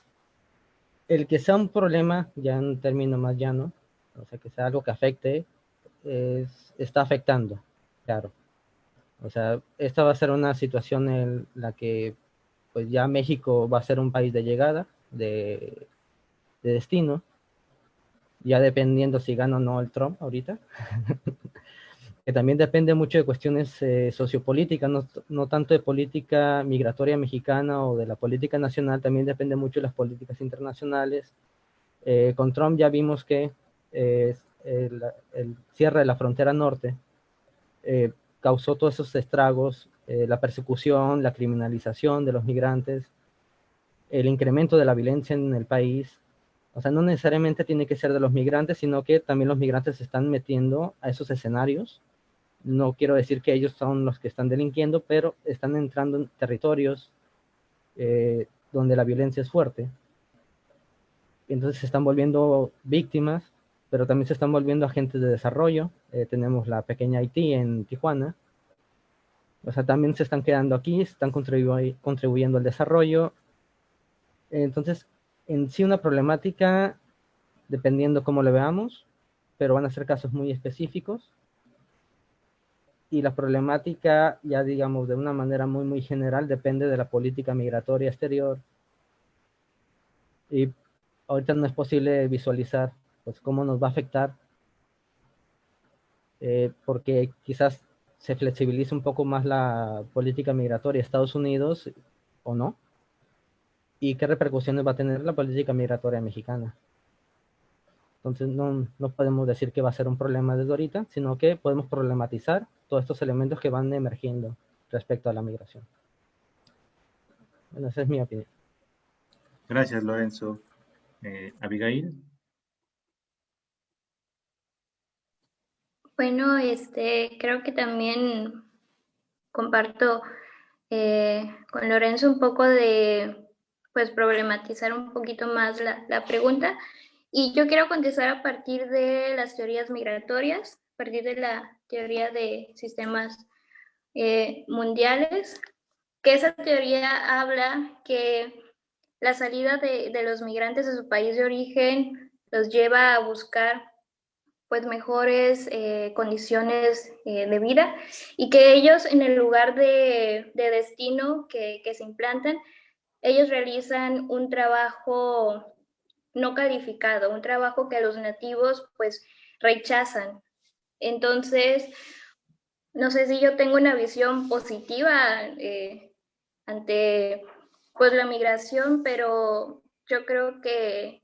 El que sea un problema, ya en términos más llano, o sea, que sea algo que afecte, está afectando, claro. O sea, esta va a ser una situación en la que pues ya México va a ser un país de llegada, de destino, ya dependiendo si gana o no el Trump ahorita, que también depende mucho de cuestiones sociopolíticas, no tanto de política migratoria mexicana o de la política nacional, también depende mucho de las políticas internacionales. Con Trump ya vimos que el cierre de la frontera norte causó todos esos estragos, la persecución, la criminalización de los migrantes, el incremento de la violencia en el país. O sea, no necesariamente tiene que ser de los migrantes, sino que también los migrantes se están metiendo a esos escenarios. No quiero decir que ellos son los que están delinquiendo, pero están entrando en territorios donde la violencia es fuerte. Entonces se están volviendo víctimas, pero también se están volviendo agentes de desarrollo. Tenemos la pequeña Haití en Tijuana. O sea, también se están quedando aquí, están contribuyendo al desarrollo. Entonces, en sí una problemática, dependiendo cómo lo veamos, pero van a ser casos muy específicos. Y la problemática, ya digamos, de una manera muy, muy general, depende de la política migratoria exterior. Y ahorita no es posible visualizar pues, cómo nos va a afectar, porque quizás se flexibilice un poco más la política migratoria de Estados Unidos, o no, y qué repercusiones va a tener la política migratoria mexicana. Entonces no podemos decir que va a ser un problema desde ahorita, sino que podemos problematizar todos estos elementos que van emergiendo respecto a la migración. Bueno, esa es mi opinión. Gracias, Lorenzo. Abigail. Bueno, creo que también comparto con Lorenzo un poco de, pues, problematizar un poquito más la pregunta. Y yo quiero contestar a partir de las teorías migratorias, a partir de la teoría de sistemas mundiales, que esa teoría habla que la salida de los migrantes de su país de origen los lleva a buscar pues mejores condiciones de vida, y que ellos en el lugar de destino que se implantan, ellos realizan un trabajo no calificado, un trabajo que los nativos pues rechazan. Entonces, no sé si yo tengo una visión positiva ante pues la migración, pero yo creo que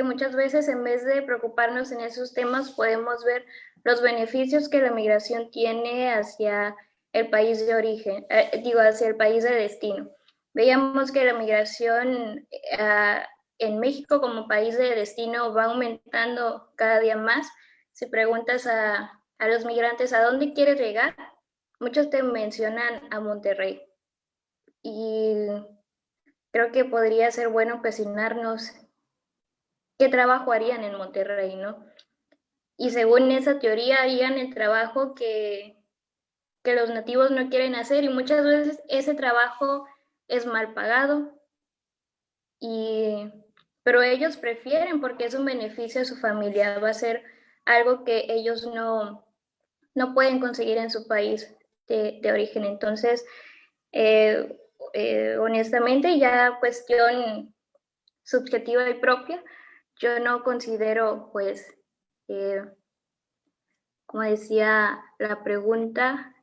muchas veces en vez de preocuparnos en esos temas podemos ver los beneficios que la migración tiene hacia el país de origen, hacia el país de destino. Veíamos que la migración en México como país de destino va aumentando cada día más. Si preguntas a los migrantes a dónde quieres llegar, muchos te mencionan a Monterrey. Y creo que podría ser bueno cuestionarnos qué trabajo harían en Monterrey, ¿no? Y según esa teoría harían el trabajo que los nativos no quieren hacer, y muchas veces ese trabajo es mal pagado, pero ellos prefieren porque es un beneficio a su familia, va a ser algo que ellos no pueden conseguir en su país de origen. Entonces, honestamente, ya cuestión subjetiva y propia, yo no considero, pues, como decía la pregunta,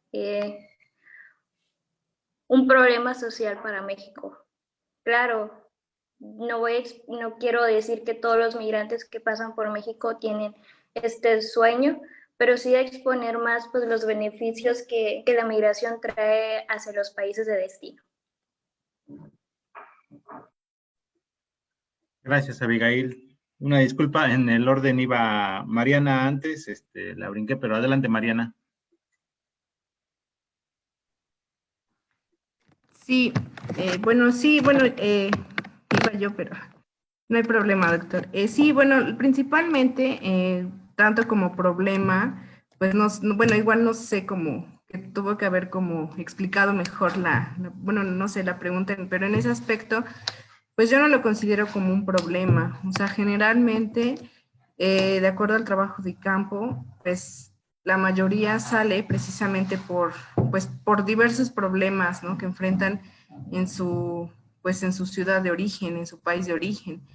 un problema social para México. Claro, no quiero decir que todos los migrantes que pasan por México tienen este sueño, pero sí exponer más, pues, los beneficios que la migración trae hacia los países de destino. Gracias, Abigail. Una disculpa, en el orden iba Mariana antes, la brinqué, pero adelante, Mariana. Sí, iba yo, pero no hay problema, doctor. Sí, bueno, principalmente, tanto como problema, pues bueno, igual no sé cómo, que tuvo que haber como explicado mejor bueno, no sé la pregunta, pero en ese aspecto, pues yo no lo considero como un problema. O sea, generalmente, de acuerdo al trabajo de campo, pues la mayoría sale precisamente pues, por diversos problemas, ¿no?, que enfrentan en pues, en su ciudad de origen, en su país de origen.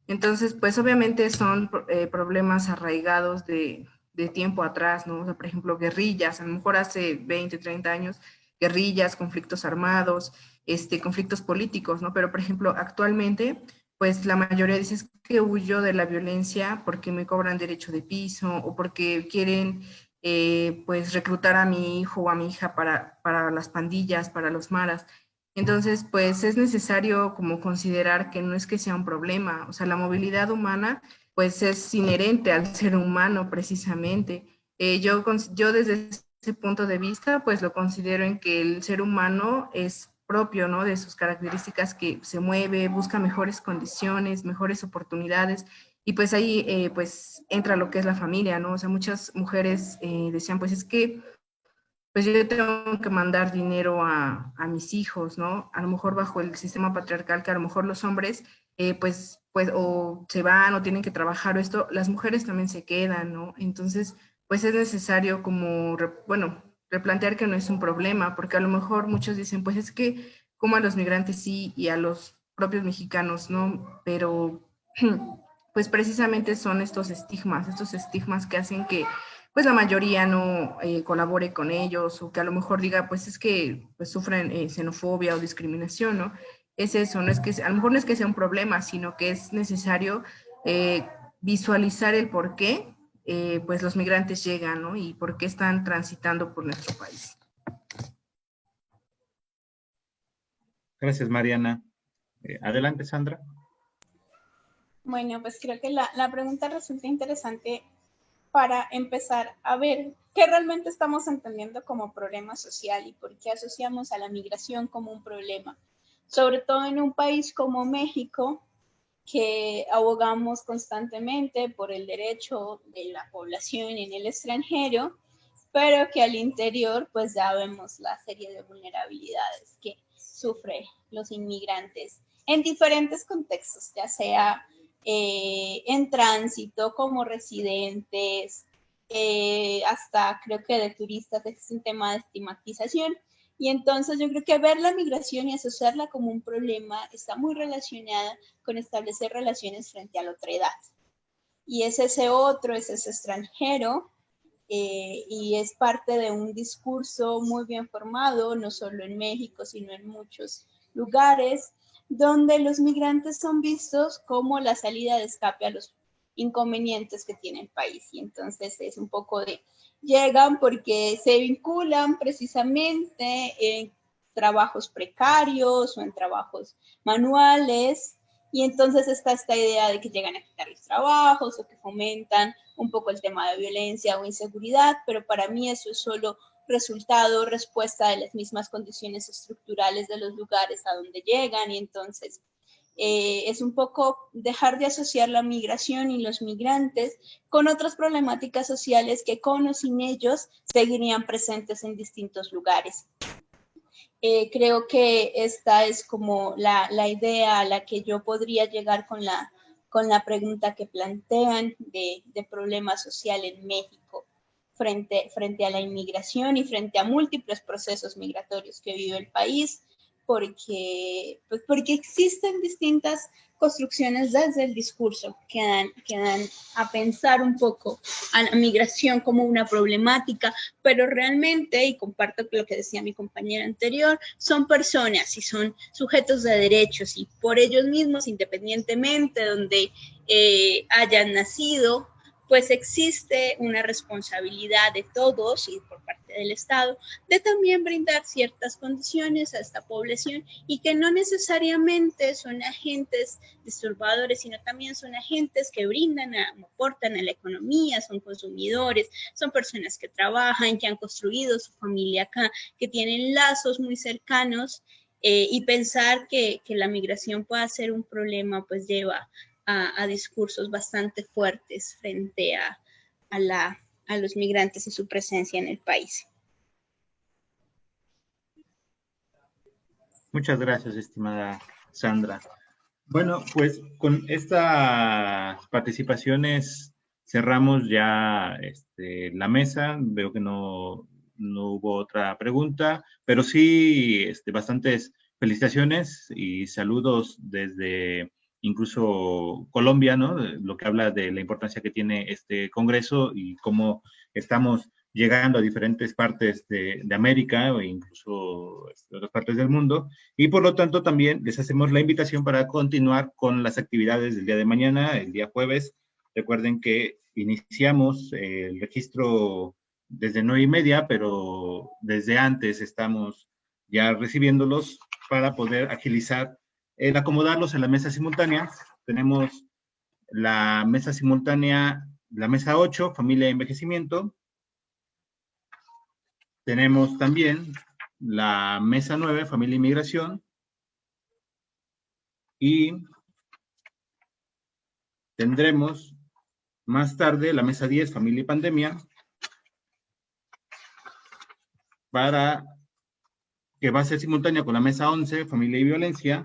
Entonces, pues obviamente son problemas arraigados de tiempo atrás, ¿no? O sea, por ejemplo, guerrillas, a lo mejor hace 20, 30 años, guerrillas, conflictos armados, conflictos políticos, ¿no? Pero, por ejemplo, actualmente, pues la mayoría dice que huyo de la violencia porque me cobran derecho de piso o porque quieren, pues, reclutar a mi hijo o a mi hija para las pandillas, para los maras. Entonces, pues es necesario como considerar que no es que sea un problema, o sea, la movilidad humana pues es inherente al ser humano precisamente. Yo desde ese punto de vista pues lo considero en que el ser humano es propio, ¿no?, de sus características, que se mueve, busca mejores condiciones, mejores oportunidades, y pues ahí pues entra lo que es la familia, ¿no? O sea, muchas mujeres decían, pues es que pues yo tengo que mandar dinero a mis hijos, ¿no? A lo mejor bajo el sistema patriarcal, que a lo mejor los hombres, pues, o se van o tienen que trabajar o esto, las mujeres también se quedan, ¿no? Entonces, pues es necesario como, bueno, replantear que no es un problema, porque a lo mejor muchos dicen, pues es que como a los migrantes sí y a los propios mexicanos, ¿no? Pero, pues precisamente son estos estigmas que hacen que pues la mayoría no colabore con ellos, o que a lo mejor diga, pues es que pues, sufren xenofobia o discriminación, ¿no? Es eso, no es que, a lo mejor no es que sea un problema, sino que es necesario visualizar el por qué pues los migrantes llegan, ¿no? Y por qué están transitando por nuestro país. Gracias, Mariana. Adelante, Sandra. Bueno, pues creo que la pregunta resulta interesante para empezar a ver qué realmente estamos entendiendo como problema social y por qué asociamos a la migración como un problema, sobre todo en un país como México, que abogamos constantemente por el derecho de la población en el extranjero, pero que al interior pues ya vemos la serie de vulnerabilidades que sufren los inmigrantes en diferentes contextos, ya sea en tránsito, como residentes, hasta creo que de turistas, es un tema de estigmatización. Y entonces yo creo que ver la migración y asociarla como un problema está muy relacionada con establecer relaciones frente a la otra edad. Y es ese otro, es ese extranjero, y es parte de un discurso muy bien formado, no solo en México, sino en muchos lugares, donde los migrantes son vistos como la salida de escape a los inconvenientes que tiene el país. Y entonces es un poco de, llegan porque se vinculan precisamente en trabajos precarios o en trabajos manuales, y entonces está esta idea de que llegan a quitar los trabajos o que fomentan un poco el tema de violencia o inseguridad, pero para mí eso es solo resultado, respuesta de las mismas condiciones estructurales de los lugares a donde llegan, y entonces Es un poco dejar de asociar la migración y los migrantes con otras problemáticas sociales que con o sin ellos seguirían presentes en distintos lugares. Creo que esta es como la idea a la que yo podría llegar con la pregunta que plantean de problema social en México frente a la inmigración y frente a múltiples procesos migratorios que vive el país, porque existen distintas construcciones desde el discurso que dan a pensar un poco a la migración como una problemática, pero realmente, y comparto lo que decía mi compañera anterior, son personas y son sujetos de derechos y por ellos mismos, independientemente de donde hayan nacido, pues existe una responsabilidad de todos y por parte del Estado de también brindar ciertas condiciones a esta población y que no necesariamente son agentes disturbadores, sino también son agentes que brindan, aportan a la economía, son consumidores, son personas que trabajan, que han construido su familia acá, que tienen lazos muy cercanos y pensar que la migración pueda ser un problema, pues lleva a discursos bastante fuertes frente a los migrantes y su presencia en el país. Muchas gracias, estimada Sandra. Bueno, pues con estas participaciones cerramos ya la mesa. Veo que no hubo otra pregunta, pero sí bastantes felicitaciones y saludos desde incluso Colombia, ¿no? Lo que habla de la importancia que tiene este congreso y cómo estamos llegando a diferentes partes de América o incluso de otras partes del mundo. Y por lo tanto también les hacemos la invitación para continuar con las actividades del día de mañana, el día jueves. Recuerden que iniciamos el registro desde 9:30, pero desde antes estamos ya recibiéndolos para poder agilizar el acomodarlos en la mesa simultánea. Tenemos la mesa simultánea, la mesa 8, familia y envejecimiento. Tenemos también la mesa 9, familia y migración. Y tendremos más tarde la mesa 10, familia y pandemia, que va a ser simultánea con la mesa 11, familia y violencia,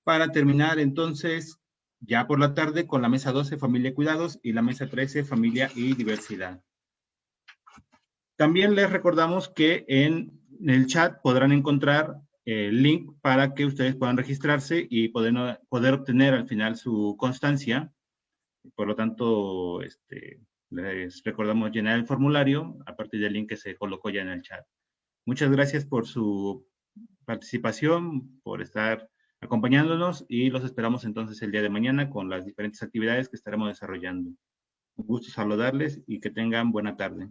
para terminar entonces ya por la tarde con la mesa 12, familia y cuidados, y la mesa 13, familia y diversidad. También les recordamos que en el chat podrán encontrar el link para que ustedes puedan registrarse y poder obtener al final su constancia. Por lo tanto, les recordamos llenar el formulario a partir del link que se colocó ya en el chat. Muchas gracias por su participación, por estar acompañándonos y los esperamos entonces el día de mañana con las diferentes actividades que estaremos desarrollando. Un gusto saludarles y que tengan buena tarde.